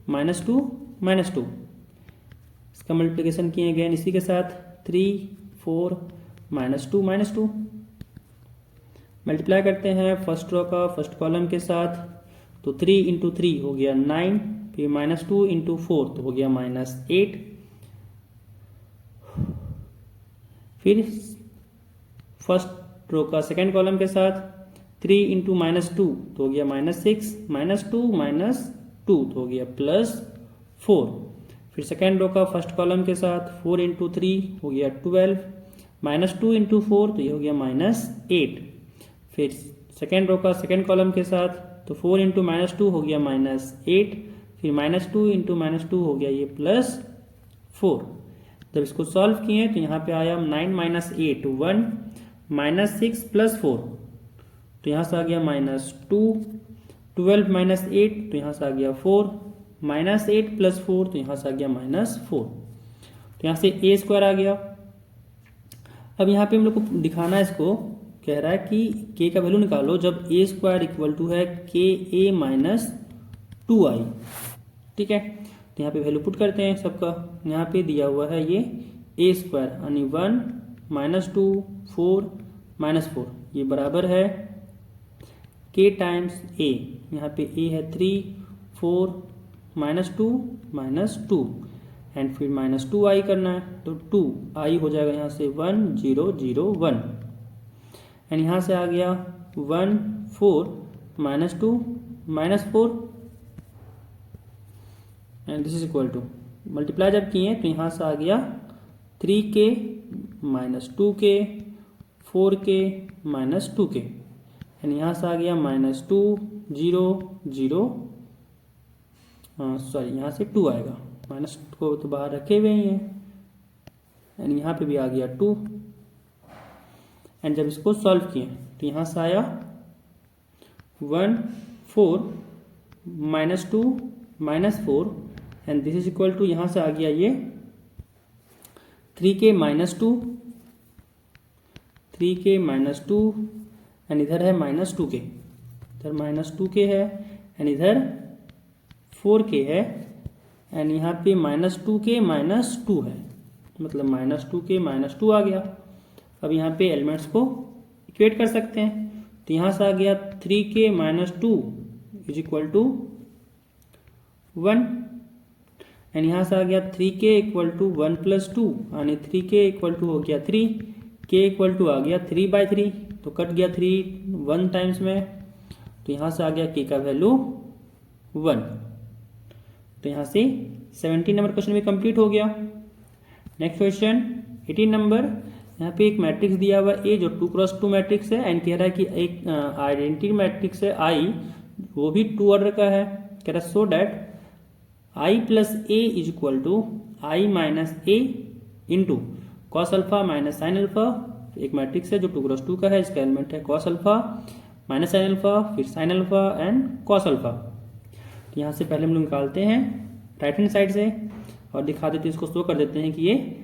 माइनस 2 इसका मल्टीप्लिकेशन किए अगेन इसी के साथ 3 4 -2 मल्टीप्लाई करते हैं फर्स्ट रो का फर्स्ट कॉलम के साथ, तो 3 इंटू 3 हो गया 9, फिर -2 इंटू 4 तो हो गया -8, फिर फर्स्ट रो का सेकेंड कॉलम के साथ 3 इंटू -2 तो हो गया -6, -2 -2 तो हो गया +4, फिर सेकेंड रो का फर्स्ट कॉलम के साथ 4 इंटू 3 हो गया 12, -2 इंटू 4 तो ये हो गया -8, फिर सेकेंड रो का सेकेंड कॉलम के साथ तो 4 इंटू -2 हो गया -8, फिर -2 इंटू -2 हो गया ये +4। जब इसको सॉल्व किए तो यहाँ पे आया 9 -8 1, -6 +4 तो यहाँ से आ गया -2, 12 -8 तो यहाँ से आ गया 4, -8 +4 तो यहाँ से आ गया -4, तो यहाँ से a² आ गया। अब यहाँ पे हम लोग को दिखाना है, इसको कह रहा है कि k का वैल्यू निकालो जब a² इक्वल टू है ka माइनस 2i। ठीक है, तो यहाँ पे वैल्यू पुट करते हैं सबका। यहाँ पे दिया हुआ है ये a² यानी 1 -2 4 -4 ये बराबर है k टाइम्स a। यहाँ पे a है 3 4 -2 -2 एंड फिर -2i करना है, तो 2i हो जाएगा यहाँ से 1 0 0 1 एंड यहाँ से आ गया 1 4 -2 -4 and this is equal to, multiply जब किए तो यहाँ से आ गया 3k -2k 4k -2k and यहाँ से आ गया -2 0 0 सॉरी यहाँ से 2 आएगा, माइनस को तो बाहर रखे हुए ही हैं एंड यहाँ पे भी आ गया 2 एंड जब इसको सॉल्व किए तो यहाँ से आया 1 4 -2 -4 and this is equal to, यहाँ से आ गया ये 3k -2 एंड इधर है -2k, इधर -2k है एंड इधर 4k है एंड यहाँ पे -2k -2 है, मतलब -2k -2 आ गया। अब यहाँ पे एलिमेंट्स को इक्वेट कर सकते हैं, तो यहाँ से आ गया 3k -2 is equal to 1 and यहाँ से आ गया 3k इक्वल टू 1 + 2 यानी 3k इक्वल टू हो गया 3, k इक्वल टू आ गया 3/3 तो कट गया 3 1 टाइम्स में, तो यहाँ से आ गया k का वैल्यू 1। तो यहाँ से 17 नंबर क्वेश्चन भी कंप्लीट हो गया। नेक्स्ट क्वेश्चन 18 नंबर, यहाँ पे एक मैट्रिक्स दिया हुआ A जो 2x2 मैट्रिक्स है एंड कह रहा है कि एक आइडेंटिटी मैट्रिक्स है I, वो भी 2 ऑर्डर का है। कह रहा है so that I + A is equal to I - A into cos alpha minus sine alpha. एक मैट्रिक्स है जो 2x2 का है, इसका एलिमेंट है cos alpha minus sine alpha फिर sine alpha and cos alpha. तो यहाँ से पहले हम लोग निकालते हैं राइट हैंड साइड से और दिखा देते हैं, इसको शो कर देते हैं कि ये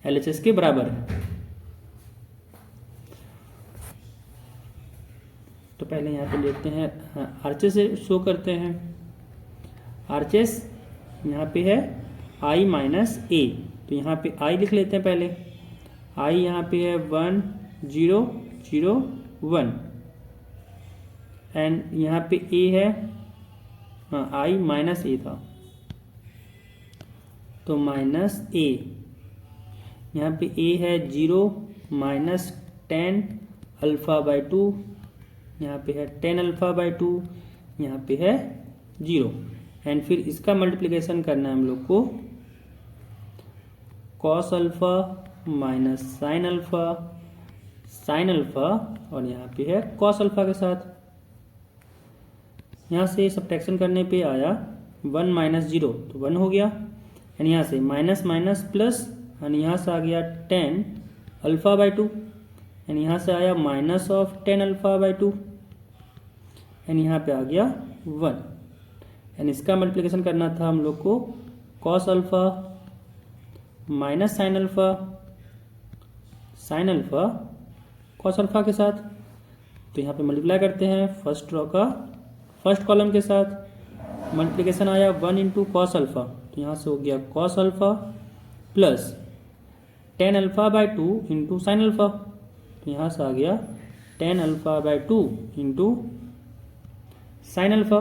LHS के बराबर है। तो पहले यहाँ पे देखते हैं आरचेस से शो करते हैं। आरचेस यहाँ पे है I - A, तो यहाँ पे I लिख लेते हैं पहले। I यहाँ पे है 1 0 0 1 एंड यहाँ पे A है, I - A था तो -A। यहाँ पे A है 0 -10 α/2, यहाँ पे है 10 α/2, यहाँ पे है 0 एंड फिर इसका मल्टीप्लिकेशन करना है हम लोग को cos alpha minus sine alpha और यहाँ पे है कॉस अल्फा के साथ। यहाँ से सब्ट्रैक्शन करने पे आया 1 - 0 तो 1 हो गया एंड यहाँ से माइनस माइनस प्लस एंड यहाँ से आ गया 10 α/2 एंड यहाँ से आया माइनस ऑफ 10 α/2 एंड यहाँ पे आ गया 1 एंड इसका मल्टीप्लिकेशन करना था हम लोग को cos alpha minus sine alpha cos alpha के साथ। तो यहाँ पे मल्टीप्लाई करते हैं फर्स्ट रो का फर्स्ट कॉलम के साथ, मल्टीप्लिकेशन आया 1 इंटू कॉस अल्फा, तो यहाँ से हो गया cos alpha plus 10 α/2 into sine alpha. तो यहाँ से आ गया ten alpha by 2 into sine alpha.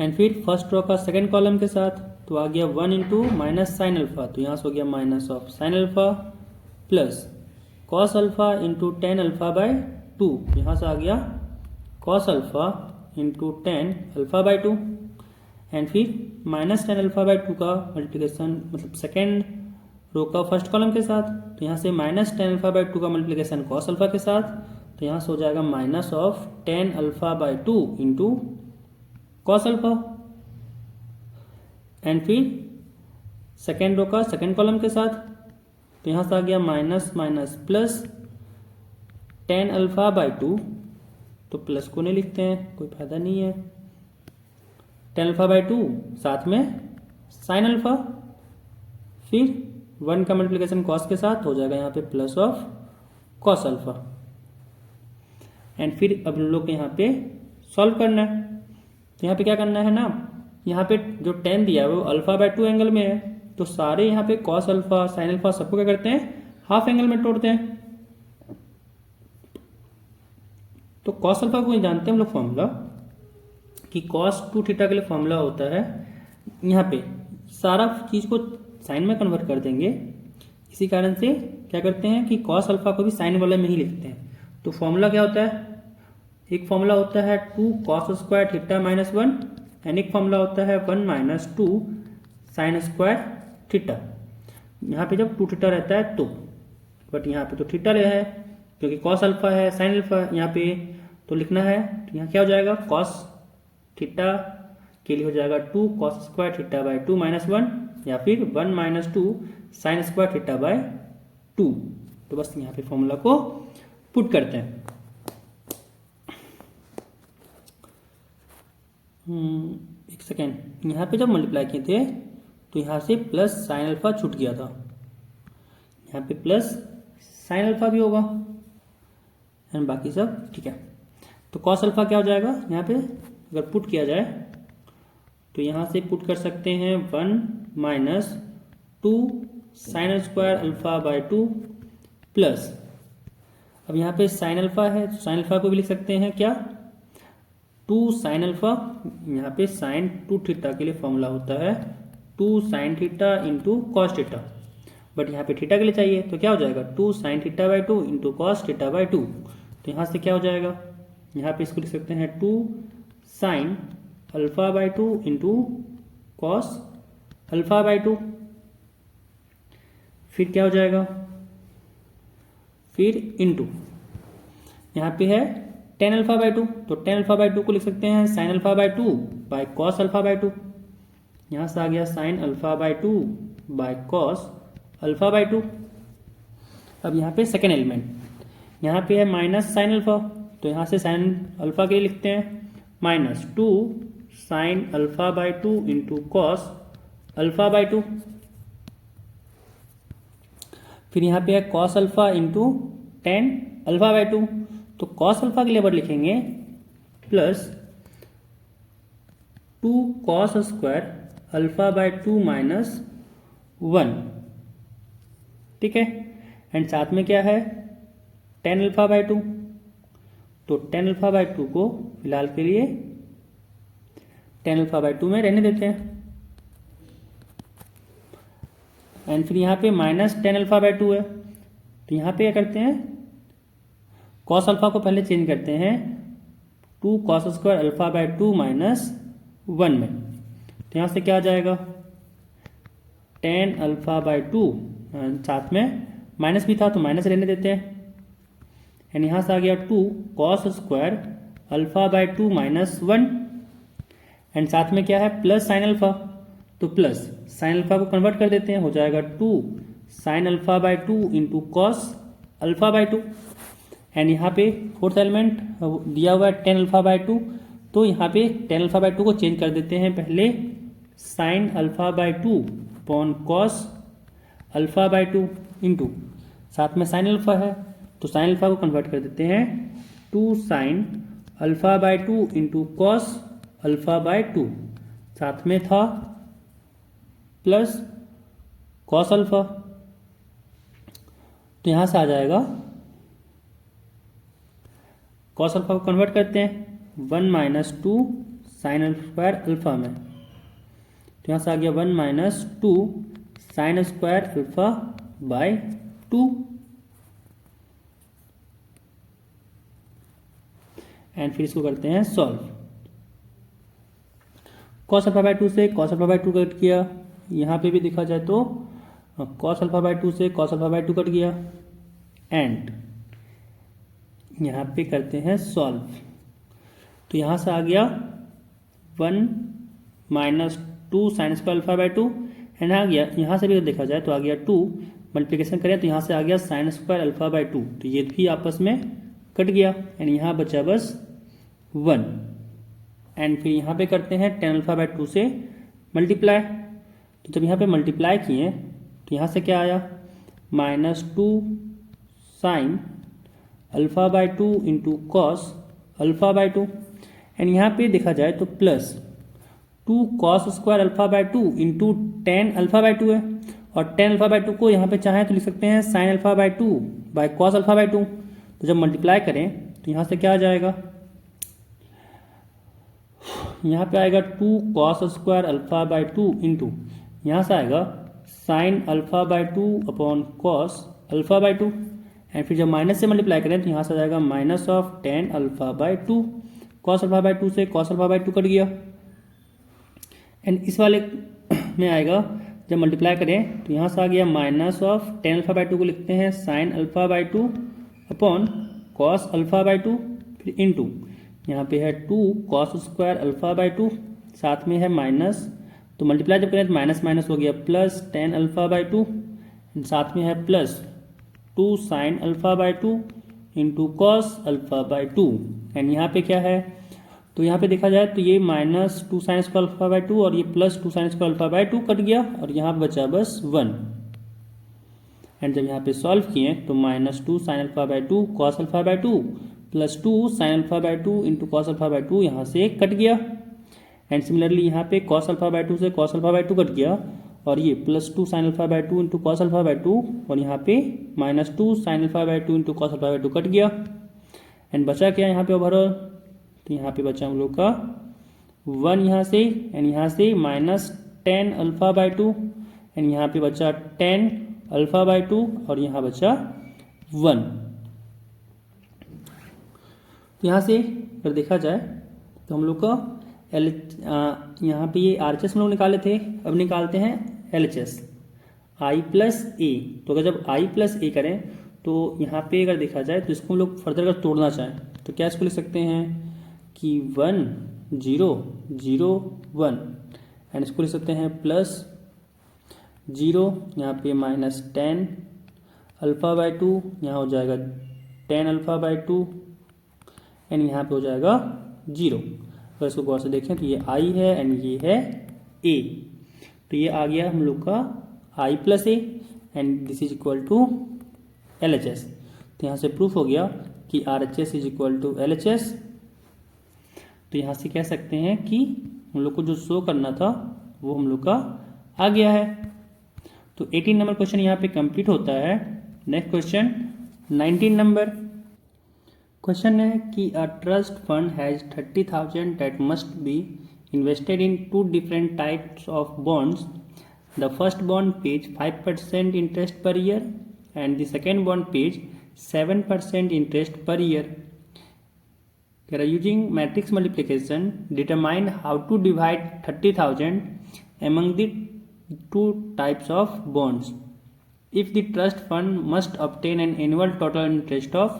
And फिर फर्स्ट रो का सेकेंड कॉलम के साथ तो आ गया 1 इंटू माइनस साइन अल्फ़ा, तो यहाँ से हो गया minus of sine alpha plus cos alpha into ten alpha by 2, यहाँ से आ गया cos alpha into ten alpha by 2। And फिर माइनस टेन अल्फ़ा बाय 2 का मल्टीप्लिकेशन मतलब सेकेंड रो का फर्स्ट कॉलम के साथ, तो यहाँ से माइनस टेन अल्फ़ा बाय 2 का मल्टीप्लिकेशन कॉस अल्फ़ा के साथ, तो यहाँ से हो जाएगा minus of ten alpha by 2 into cos alpha. And फिर सेकेंड रो का सेकेंड कॉलम के साथ, तो यहाँ से आ गया minus minus plus ten alpha by 2, तो प्लस को नहीं लिखते हैं, कोई फायदा नहीं है। टेन अल्फ़ा बाय 2 साथ में साइन अल्फ़ा, फिर 1 का मल्टीप्लिकेशन कॉस के साथ हो जाएगा यहाँ पे plus of cos alpha. And फिर अब हम लोग को यहाँ पे सॉल्व करना है, तो यहाँ पे क्या करना है ना, यहाँ पे जो टेन दिया है वो अल्फ़ा बाय 2 एंगल में है, तो सारे यहाँ पे कॉस अल्फ़ा साइन अल्फ़ा सबको क्या करते हैं हाफ एंगल में तोड़ते हैं। तो कॉस अल्फ़ा को जानते हैं हम लोग फॉर्मूला कि कॉस 2 थीटा के लिए फॉर्मूला होता है, यहाँ पे सारा चीज़ को साइन में कन्वर्ट कर देंगे, इसी कारण से क्या करते हैं कि कॉस अल्फ़ा को भी साइन वाले में ही लिखते हैं। तो फॉर्मूला क्या होता है, एक फॉर्मूला होता है 2 cos square theta minus 1 and एक फॉर्मूला होता है 1 माइनस 2 साइन स्क्वायर थीटा। यहाँ पे जब 2 थीटा रहता है तो, बट यहाँ पे तो थीटा है क्योंकि कॉस अल्फ़ा है साइन अल्फ़ा यहाँ पे तो लिखना है, तो यहाँ क्या हो जाएगा कॉस थीटा के लिए हो जाएगा 2 cos square theta by 2 minus 1 या फिर 1 minus 2 sine square theta by 2। तो बस यहाँ पे फॉर्मूला को पुट करते हैं। एक सेकेंड, यहाँ पे जब मल्टीप्लाई किए थे तो यहाँ से प्लस साइन अल्फ़ा छूट गया था, यहाँ पे प्लस साइन अल्फ़ा भी होगा एंड बाकी सब ठीक है। तो कॉस अल्फ़ा क्या हो जाएगा, यहाँ पे अगर पुट किया जाए तो यहाँ से पुट कर सकते हैं 1 minus 2 sine square alpha by 2 plus, अब यहाँ पे साइन अल्फ़ा है तो साइन अल्फ़ा को भी लिख सकते हैं क्या 2 साइन अल्फ़ा, यहाँ पे साइन 2 थीटा के लिए फॉर्मूला होता है 2 sine theta into cos theta, but यहाँ पे थीटा के लिए चाहिए तो क्या हो जाएगा 2 sine theta by 2 into cos theta by 2। तो यहाँ से क्या हो जाएगा, यहाँ पे इसको लिख सकते हैं 2 sine alpha by 2 into cos alpha by 2। फिर क्या हो जाएगा, फिर इंटू यहाँ पे है टेन अल्फ़ा बाय 2, तो टेन अल्फ़ा बाय 2 को लिख सकते हैं sine alpha by 2 by cos alpha by 2। यहाँ से आ गया sine alpha by 2 by cos alpha by 2। अब यहाँ पे सेकेंड एलिमेंट, यहाँ पे है माइनस साइन अल्फ़ा, तो यहाँ से साइन अल्फ़ा के लिए लिखते हैं minus 2 sine alpha by 2 into cos alpha by 2। फिर यहाँ पे है cos alpha into ten alpha by 2, तो कॉस अल्फ़ा के लिए वर्ड लिखेंगे plus 2 cos square alpha by 2 minus 1, ठीक है। एंड साथ में क्या है टेन अल्फ़ा बाय 2, तो टेन अल्फ़ा बाय 2 को फिलहाल के लिए टेन अल्फ़ा बाय 2 में रहने देते हैं। एंड फिर यहाँ पे माइनस टेन अल्फ़ा बाय 2 है, तो यहाँ पे क्या करते हैं कॉस अल्फ़ा को पहले चेंज करते हैं 2 cos square alpha by 2 minus 1 में, तो यहाँ से क्या आ जाएगा टेन अल्फ़ा बाय 2, साथ में माइनस भी था तो माइनस रहने देते हैं। एंड यहाँ से आ गया 2 cos square alpha by 2 minus 1, and साथ में क्या है प्लस साइन अल्फ़ा, तो प्लस साइन अल्फ़ा को कन्वर्ट कर देते हैं, हो जाएगा 2 sine alpha by 2 into cos alpha by 2। And यहाँ पे फोर्थ एलिमेंट दिया हुआ है टेन अल्फ़ा बाय 2, तो यहाँ पे टेन अल्फ़ा बाय 2 को चेंज कर देते हैं पहले sine alpha by 2 upon cos alpha by 2 into साथ में साइन अल्फ़ा है तो साइन अल्फ़ा को कन्वर्ट कर देते हैं 2 sine alpha by 2 into cos alpha by 2, साथ में था प्लस कॉस अल्फ़ा। तो यहाँ से आ जाएगा, कॉस अल्फा को कन्वर्ट करते हैं 1 minus 2 sine alpha square alpha में, तो यहाँ से आ गया 1 minus 2 sine square alpha by 2, and फिर इसको करते हैं सॉल्व। कॉस अल्फा बाय 2 से कॉस अल्फा बाय 2 कट किया, यहाँ पे भी देखा जाए तो कॉस अल्फा बाय 2 से कॉस अल्फा बाय 2 कट गया, एंड यहाँ पे करते हैं सॉल्व। तो यहाँ से आ गया 1 minus 2 sine square alpha by 2, and आ गया यहाँ से भी देखा जाए तो आ गया 2, मल्टीप्लिकेशन करें तो यहाँ से आ गया साइन स्क्वायर अल्फा बाय 2, तो ये भी आपस में कट गया, एंड यहाँ बचा बस 1, एंड फिर यहाँ पे करते हैं टेन अल्फा बाय 2 से मल्टीप्लाई। तो जब यहाँ पे मल्टीप्लाई किए तो यहाँ से क्या आया, minus 2 sine alpha by 2 into cos alpha by 2, and यहाँ पे देखा जाए तो plus 2 cos square alpha by 2 into tan alpha by 2 है, और टेन अल्फा बाय 2 को यहाँ पे चाहें तो लिख सकते हैं sine alpha by 2 by cos alpha by 2। तो जब मल्टीप्लाई करें तो यहाँ से क्या आ जाएगा, यहाँ पे आएगा 2 cos square alpha by 2 into यहाँ से आएगा sine alpha by 2 upon cos alpha by 2, and फिर जब माइनस से मल्टीप्लाई करें तो यहाँ से आ जाएगा minus of tan alpha by 2, cos alpha by 2 से कॉस अल्फा बाय 2 कट गया, एंड इस वाले में आएगा जब मल्टीप्लाई करें तो यहाँ से आ गया minus of tan alpha by 2 को लिखते हैं sine alpha by 2 upon cos alpha by 2, फिर इंटू यहाँ पे है 2 कॉस स्क्वायर अल्फा बाय 2, साथ में है माइनस, तो मल्टीप्लाई जब करें तो माइनस माइनस हो गया प्लस टेन अल्फा बाय 2, साथ में है plus 2 sine alpha by 2 into cos alpha by 2, and यहाँ पे क्या है, तो यहाँ पे देखा जाए तो ये minus 2 sine square alpha by 2 और ये plus 2 sine square alpha by 2 cut गया, और यहाँ बचा बस 1, एंड जब यहाँ पे सॉल्व किए तो minus 2 sine alpha by 2 cos alpha by 2 plus 2 sine alpha by 2 into cos alpha by 2 यहाँ से कट गया, एंड सिमिलरली यहाँ पे कॉस अल्फा बाय 2 से कॉस अल्फा बाय 2 कट गया, और ये plus 2 sine alpha by 2 into cos alpha by 2, और यहाँ पे minus 2 sine alpha by 2 into cos alpha by 2 cut गया, एंड बचा क्या यहाँ पे ओवरऑल, तो यहाँ पे बचा हम लोग का 1 यहाँ से, एंड यहाँ से माइनस 10 अल्फा बाय 2, एंड यहाँ पे बचा 10 अल्फा बाय 2, और यहाँ बचा 1। तो यहाँ से अगर देखा जाए तो हम लोग का यहाँ पे ये RHS हम लोग निकाले थे, अब निकालते हैं LHS I प्लस ए। तो अगर जब I प्लस ए करें तो यहाँ पे अगर देखा जाए तो इसको हम लोग फर्दर अगर तोड़ना चाहें तो क्या इसको लिख सकते हैं कि 1 0 0 1, एंड इसको लिख सकते हैं प्लस 0, यहाँ पे माइनस 10 अल्फा बाय 2, यहाँ हो जाएगा 10 अल्फा बाय 2, एंड यहाँ पे हो जाएगा 0। अगर इसको गौर से देखें तो ये I है एंड ये है A, तो ये आ गया हम लोग का I plus A, and this is equal to LHS। तो यहाँ से प्रूफ हो गया कि RHS is equal to LHS। तो यहाँ से कह सकते हैं कि हम लोग को जो शो करना था वो हम लोग का आ गया है। तो 18 नंबर क्वेश्चन यहाँ पे कंप्लीट होता है। नेक्स्ट क्वेश्चन 19 नंबर क्वेश्चन है कि a trust fund has 30,000 that must be invested in 2 different types of bonds. The first bond page 5% interest per year and the second bond page 7% interest per year. Using matrix multiplication, determine how to divide 30,000 among the 2 types of bonds. If the trust fund must obtain an annual total interest of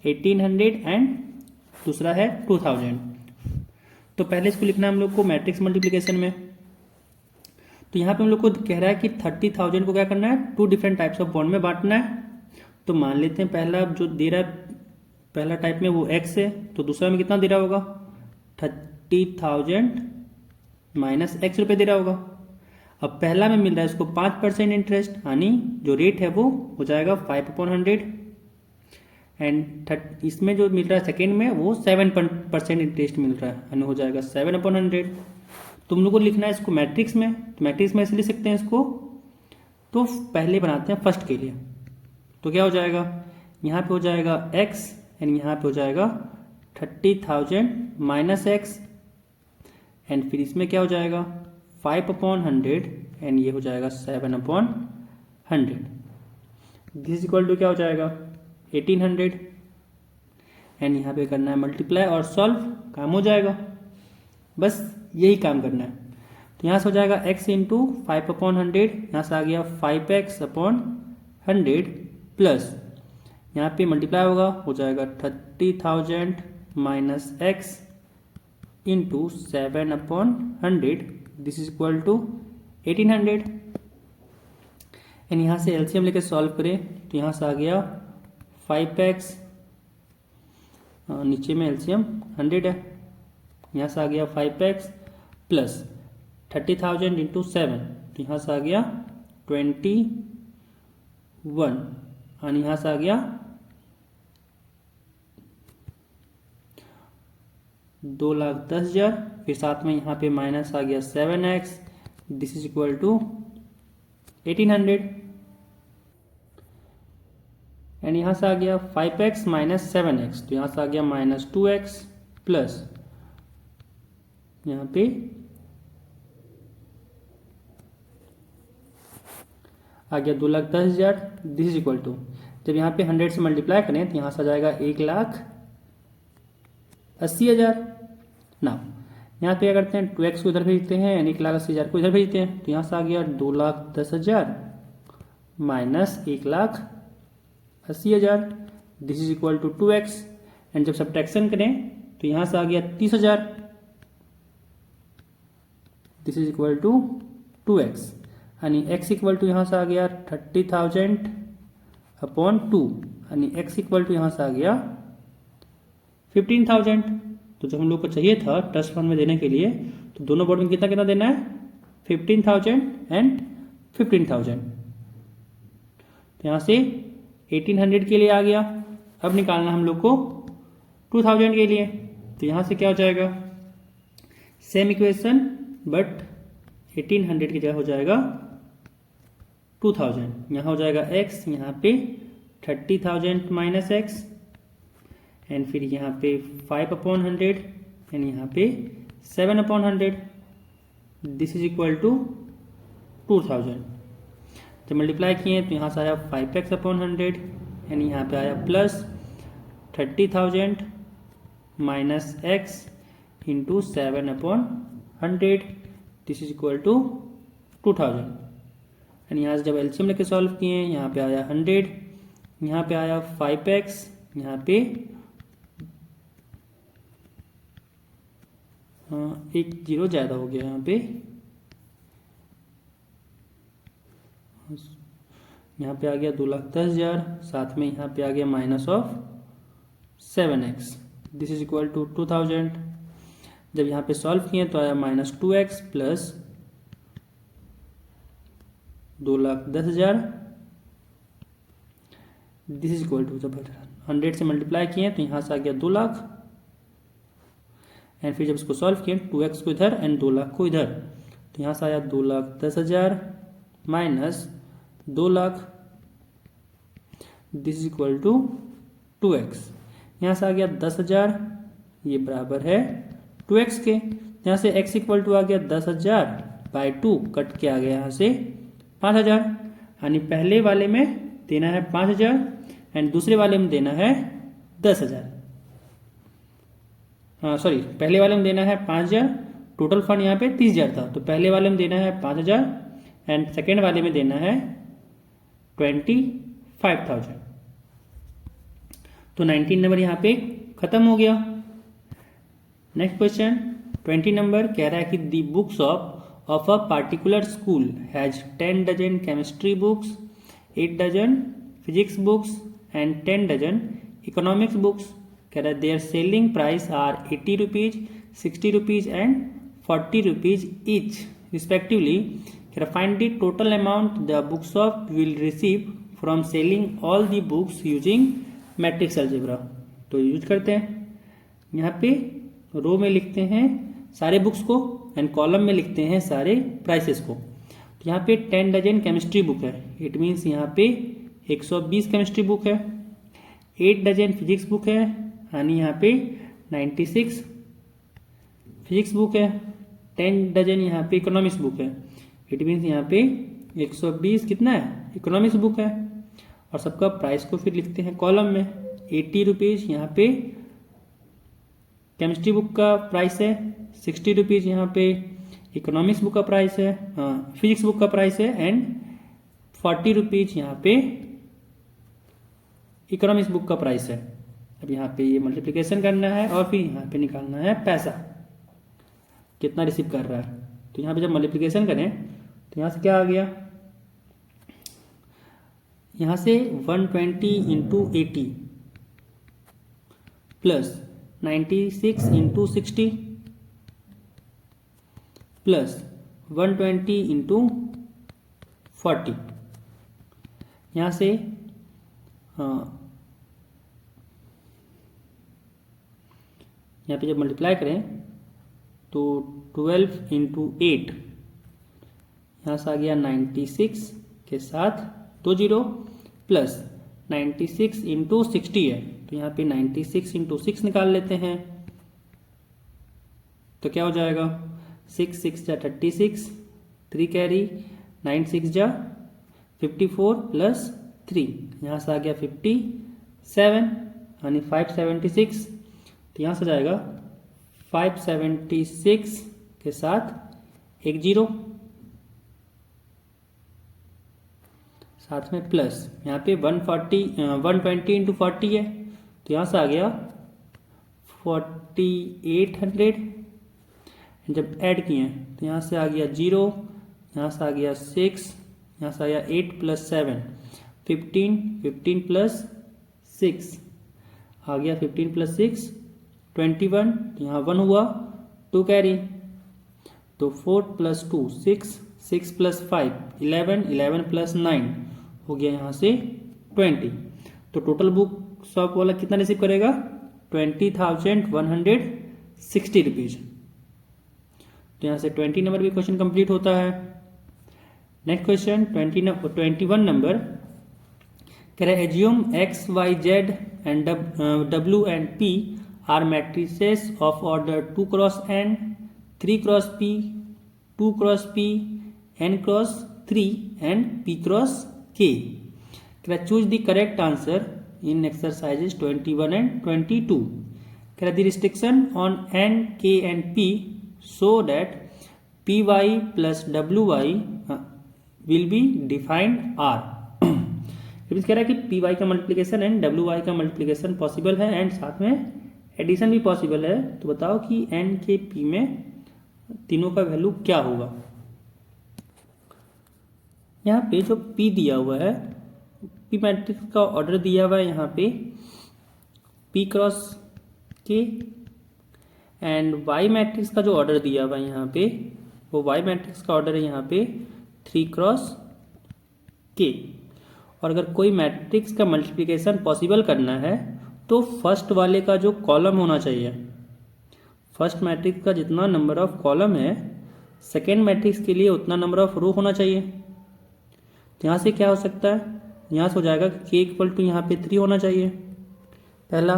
1800 and दूसरा है 2000। तो पहले इसको लिखना है हम लोग को मैट्रिक्स मल्टीप्लिकेशन में। तो यहाँ पे हम लोग को कह रहा है कि 30,000 को क्या करना है, 2 different टाइप्स ऑफ बॉन्ड में बांटना है। तो मान लेते हैं पहला जो दे रहा है, पहला टाइप में वो x है, तो दूसरा में कितना दे रहा होगा 30,000 माइनस x रुपये दे रहा होगा। अब पहला में मिल रहा है इसको 5% इंटरेस्ट, यानी जो रेट है वो हो जाएगा 5/100, एंड इसमें जो मिल रहा है सेकेंड में वो 7% इंटरेस्ट मिल रहा है, यानी हो जाएगा 7/100। तुम लोग को लिखना है इसको मैट्रिक्स में, तो मैट्रिक्स में ऐसे लिख सकते हैं इसको। तो पहले बनाते हैं फर्स्ट के लिए। तो क्या हो जाएगा, यहाँ पे हो जाएगा x एंड यहाँ पे हो जाएगा 30,000 माइनस एक्स एंड फिर इसमें क्या हो जाएगा 5/100 एंड ये हो जाएगा 7/100। दिस इज इक्वल टू क्या हो जाएगा 1800 एंड यहाँ पे करना है मल्टीप्लाई और सॉल्व, काम हो जाएगा। बस यही काम करना है। तो यहाँ से हो जाएगा x इंटू 5/100, यहाँ से आ गया 5x/100 प्लस यहाँ पे मल्टीप्लाई होगा, हो जाएगा 30,000 minus X into 7/100, this is equal to 1800 and यहाँ से एलसीएम लेके सॉल्व करें तो यहाँ से आ गया 5x, नीचे में एलसीएम 100 है, यहाँ से आ गया 5x प्लस 30,000 इंटू 7, तो यहाँ से आ गया 21 और यहाँ से आ गया 2,10,000, फिर साथ में यहाँ पे माइनस आ गया 7x, this is equal to 1800 and यहाँ से आ गया 5x माइनस 7x, तो यहाँ से आ गया माइनस 2x प्लस यहाँ पे आ गया 2,10,000, दिस इज इक्वल टू, जब यहाँ पे 100 से मल्टीप्लाई करें तो यहाँ से आ जाएगा 1,80,000। ना यहाँ पे क्या करते हैं 2x को इधर भेजते हैं एंड 1,80,000 को इधर भेजते हैं, तो यहाँ से आ गया 2,10,000 minus 1,80,000, this is equal to 2x and जब सब्ट्रैक्शन करें तो यहाँ से आ गया 30,000, this is equal to 2x यानी x इक्वल टू यहाँ से आ गया 30,000/2 यानी x इक्वल टू यहाँ से आ गया 15,000। तो जब हम लोग को चाहिए था ट्रस्ट फंड में देने के लिए तो दोनों बोर्ड में कितना कितना देना है 15,000 एंड 15,000, तो यहाँ से 1,800 के लिए आ गया। अब निकालना हम लोग को 2,000 के लिए, तो यहाँ से क्या हो जाएगा सेम इक्वेशन बट 1,800 की जगह हो जाएगा 2,000, यहाँ हो जाएगा x, यहाँ पे 30,000 माइनस एक्स एंड फिर यहाँ पे 5/100 एंड यहाँ पे 7/100, दिस इज इक्वल टू 2,000। जब मल्टीप्लाई किए तो यहाँ से आया 5x/100 एंड यहाँ पे आया plus 30,000 minus X into 7/100, this is equal to 2,000 and यहाँ से जब एलसीएम लेके सॉल्व किए यहाँ पे आया 100, यहाँ पे आया 5x, यहाँ पे एक जीरो ज़्यादा हो गया, यहाँ पे आ गया 2,10,000, साथ में यहाँ पे आ गया minus of 7x, this is equal to 2,000। जब यहाँ पे सॉल्व किए तो आया minus 2x plus 2,10,000, this is equal to, जब 100 से मल्टीप्लाई किए तो यहाँ से आ गया 2 लाख एंड फिर जब इसको सॉल्व किए 2x को इधर एंड 2 लाख को इधर, तो यहाँ से आया 2,10,000 minus 2 lakh, this is equal to 2x, यहाँ से आ गया 10,000, ये बराबर है 2x के, यहाँ से x इक्वल टू आ गया 10,000/2 कट के आ गया यहाँ से 5,000, यानी पहले वाले में देना है 5,000 एंड दूसरे वाले में देना है 10,000। सॉरी, पहले वाले में देना है 5,000, टोटल फंड यहाँ पे 30,000 था, तो पहले वाले में देना है 5,000 एंड सेकेंड वाले में देना है 25,000। तो 19 नंबर यहाँ पे खत्म हो गया। नेक्स्ट क्वेश्चन 20 नंबर कह रहा है कि the books of a particular school has 10 dozen chemistry books, 8 dozen physics books and 10 dozen economics books. कह रहा है their selling price are 80 rupees, 60 rupees and 40 rupees each respectively. कह रहा find the total amount the books of will receive from selling all the books using matrix algebra. तो use करते हैं, यहाँ पे रो में लिखते हैं सारे बुक्स को एंड कॉलम में लिखते हैं सारे प्राइसेस को। तो यहाँ पे 10 डजन केमिस्ट्री बुक है, इट मीन्स यहाँ पे 120 केमिस्ट्री बुक है, 8 डजन फिजिक्स बुक है, यानी यहाँ पे 96 फिजिक्स बुक है, 10 डजन यहाँ पे इकोनॉमिक्स बुक है। इट मीन्स यहाँ पे 120 कितना है इकोनॉमिक्स बुक है। और सबका प्राइस को फिर लिखते हैं कॉलम में। 80 रुपीज़ यहाँ पे केमिस्ट्री बुक का प्राइस है, 60 रुपीज़ यहाँ पे इकोनॉमिक्स बुक का प्राइस है, फिजिक्स बुक का प्राइस है, एंड 40 रुपीज़ यहाँ पे इकोनॉमिक्स बुक का प्राइस है। अब यहाँ पे ये मल्टीप्लिकेशन करना है और फिर यहाँ पे निकालना है पैसा कितना रिसीव कर रहा है। तो यहाँ पे जब मल्टीप्लिकेशन करें तो यहाँ से क्या आ गया, यहाँ से 120 into 80 plus 96 into 60 plus 120 into 40। यहाँ से यहाँ पे जब मल्टीप्लाई करें तो 12 इंटू 8 यहाँ से आ गया 96 के साथ 20 प्लस 96 इंटू 60 है, तो यहाँ पे 96 इंटू 6 निकाल लेते हैं। तो क्या हो जाएगा 6 6 जा 36, 3 कैरी, 9 6 जा 54 प्लस 3, यहाँ से आ गया 57 यानी 576। तो यहाँ से जाएगा 576 के साथ एक जीरो, साथ में प्लस यहाँ पे 120 इंटू 40 है, तो यहाँ से आ गया 4800। जब ऐड किए तो यहाँ से आ गया 0, यहाँ से आ गया 6, यहाँ से आ गया 8 प्लस 7 15, 15 प्लस 6 आ गया 15 प्लस 6 21, तो यहाँ 1 हुआ, 2 कैरी, तो 4 प्लस 2 6, 6 प्लस 5 11, 11 प्लस 9 हो गया यहाँ से 20। तो टोटल बुक शॉप वाला कितना रिसीव करेगा 20,160 रुपीज़। तो यहाँ से 20 नंबर भी क्वेश्चन कंप्लीट होता है। नेक्स्ट क्वेश्चन 21 नंबर कह रहा है assume X Y Z and W and P are matrices of order 2 cross n, 3 cross p, 2 cross p, n cross 3 and p cross k। कह रहा choose the correct answer in exercises 21 and 22। कह रहा the restriction on n, k and p so that py plus wy will be defined r। कह रहा है कि py का multiplication and wy का मल्टीप्लिकेशन पॉसिबल है एंड साथ में एडिशन भी पॉसिबल है। तो बताओ कि n के p में तीनों का वैल्यू क्या होगा। यहाँ पे जो p दिया हुआ है, p मैट्रिक्स का ऑर्डर दिया हुआ है यहाँ पे p cross k, and y matrix का जो ऑर्डर दिया हुआ है यहाँ पे वो y मैट्रिक्स का ऑर्डर है यहाँ पे 3 क्रॉस k। और अगर कोई मैट्रिक्स का मल्टीप्लिकेशन पॉसिबल करना है तो फर्स्ट वाले का जो कॉलम होना चाहिए, फर्स्ट मैट्रिक्स का जितना नंबर ऑफ कॉलम है सेकेंड मैट्रिक्स के लिए उतना नंबर ऑफ रो होना चाहिए। तो यहाँ से क्या हो सकता है, यहाँ से हो जाएगा k इक्वल टू यहाँ पे 3 होना चाहिए पहला,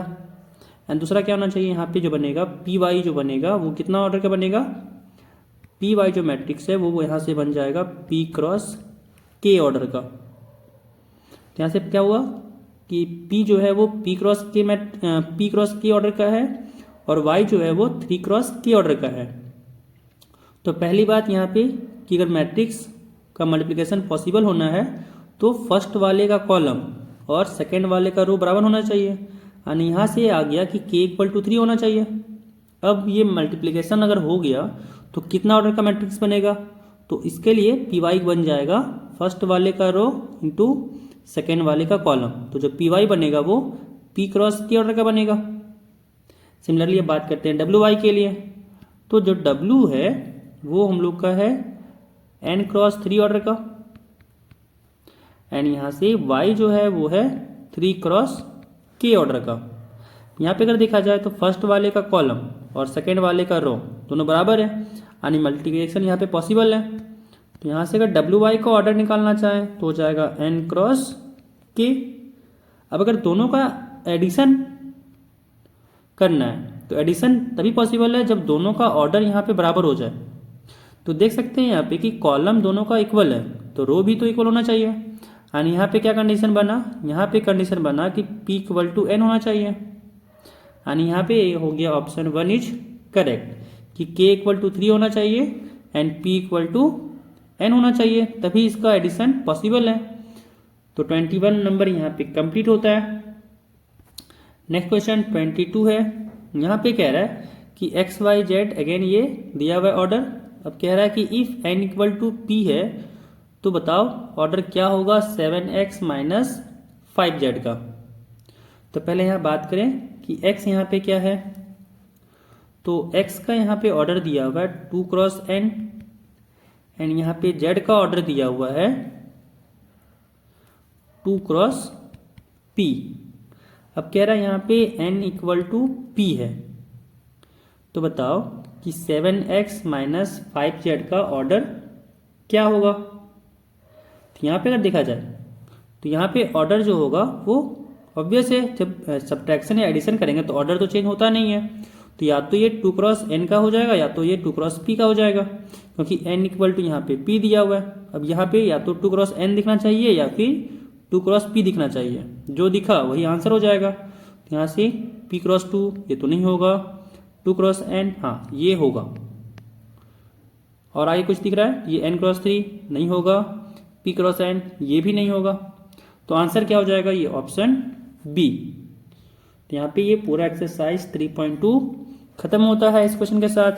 एंड दूसरा क्या होना चाहिए यहाँ पे जो बनेगा पी वाई जो बनेगा वो कितना ऑर्डर का बनेगा, पी वाई जो मैट्रिक्स है वो यहाँ से बन जाएगा p क्रॉस k ऑर्डर का। तो यहाँ से क्या हुआ कि p जो है वो p क्रॉस k ऑर्डर का है और y जो है वो 3 क्रॉस k ऑर्डर का है। तो पहली बात यहाँ पे कि अगर मैट्रिक्स का मल्टीप्लिकेशन पॉसिबल होना है तो फर्स्ट वाले का कॉलम और सेकेंड वाले का रो बराबर होना चाहिए, यानी यहाँ से आ गया कि k इक्वल टू 3 होना चाहिए। अब ये मल्टीप्लिकेशन अगर हो गया तो कितना ऑर्डर का मैट्रिक्स बनेगा, तो इसके लिए पी वाई बन जाएगा फर्स्ट वाले का रो इंटू सेकेंड वाले का कॉलम। तो जो पी वाई बनेगा वो p क्रॉस k ऑर्डर का बनेगा। सिमिलरली अब बात करते हैं डब्ल्यू वाई के लिए। तो जो w है वो हम लोग का है n क्रॉस 3 ऑर्डर का, एंड यहाँ से y जो है वो है 3 क्रॉस k ऑर्डर का। यहाँ पे अगर देखा जाए तो फर्स्ट वाले का कॉलम और सेकेंड वाले का रो दोनों बराबर है, यानी मल्टीप्लिकेशन यहाँ पे पॉसिबल है। तो यहाँ से अगर डब्ल्यू वाई का ऑर्डर निकालना चाहें तो हो जाएगा n क्रॉस के। अब अगर दोनों का एडिशन करना है तो एडिशन तभी पॉसिबल है जब दोनों का ऑर्डर यहाँ पे बराबर हो जाए। तो देख सकते हैं यहाँ पे कि कॉलम दोनों का इक्वल है तो रो भी तो इक्वल होना चाहिए। एंड यहाँ पे क्या कंडीशन बना, यहाँ पे कंडीशन बना कि P इक्वल टू N होना चाहिए। एंड यहाँ पे हो गया ऑप्शन 1 इज करेक्ट कि K इक्वल टू 3 होना चाहिए and P equal to N होना चाहिए, तभी इसका एडिशन पॉसिबल है। तो 21 नंबर यहाँ पे कंप्लीट होता है। नेक्स्ट क्वेश्चन 22 है। यहाँ पे कह रहा है कि एक्स वाई जेड, अगेन ये दिया हुआ ऑर्डर। अब कह रहा है कि if n equal to p है तो बताओ ऑर्डर क्या होगा 7x माइनस 5z का। तो पहले यहाँ बात करें कि x यहाँ पे क्या है, तो x का यहाँ पे ऑर्डर दिया हुआ है 2 क्रॉस n एंड यहाँ पे z का ऑर्डर दिया हुआ है 2 क्रॉस p। अब कह रहा है यहाँ पे n इक्वल टू p है, तो बताओ कि 7x माइनस 5z का ऑर्डर क्या होगा। तो यहाँ पे अगर देखा जाए तो यहाँ पे ऑर्डर जो होगा वो ऑब्वियस है, जब सब्ट्रैक्शन या एडिशन करेंगे तो ऑर्डर तो चेंज होता नहीं है। तो या तो ये 2 क्रॉस n का हो जाएगा या तो ये 2 क्रॉस p का हो जाएगा, क्योंकि n इक्वल टू यहाँ पे p दिया हुआ है। अब यहाँ पे या तो 2 क्रॉस n दिखना चाहिए या फिर 2 क्रॉस p दिखना चाहिए, जो दिखा वही आंसर हो जाएगा। तो यहाँ से p क्रॉस 2 ये तो नहीं होगा, 2 क्रॉस n हाँ ये होगा, और आगे कुछ दिख रहा है ये n क्रॉस 3 नहीं होगा, p क्रॉस n ये भी नहीं होगा। तो आंसर क्या हो जाएगा, ये ऑप्शन बी। तो यहाँ पे ये पूरा एक्सरसाइज 3.2 खत्म होता है इस क्वेश्चन के साथ।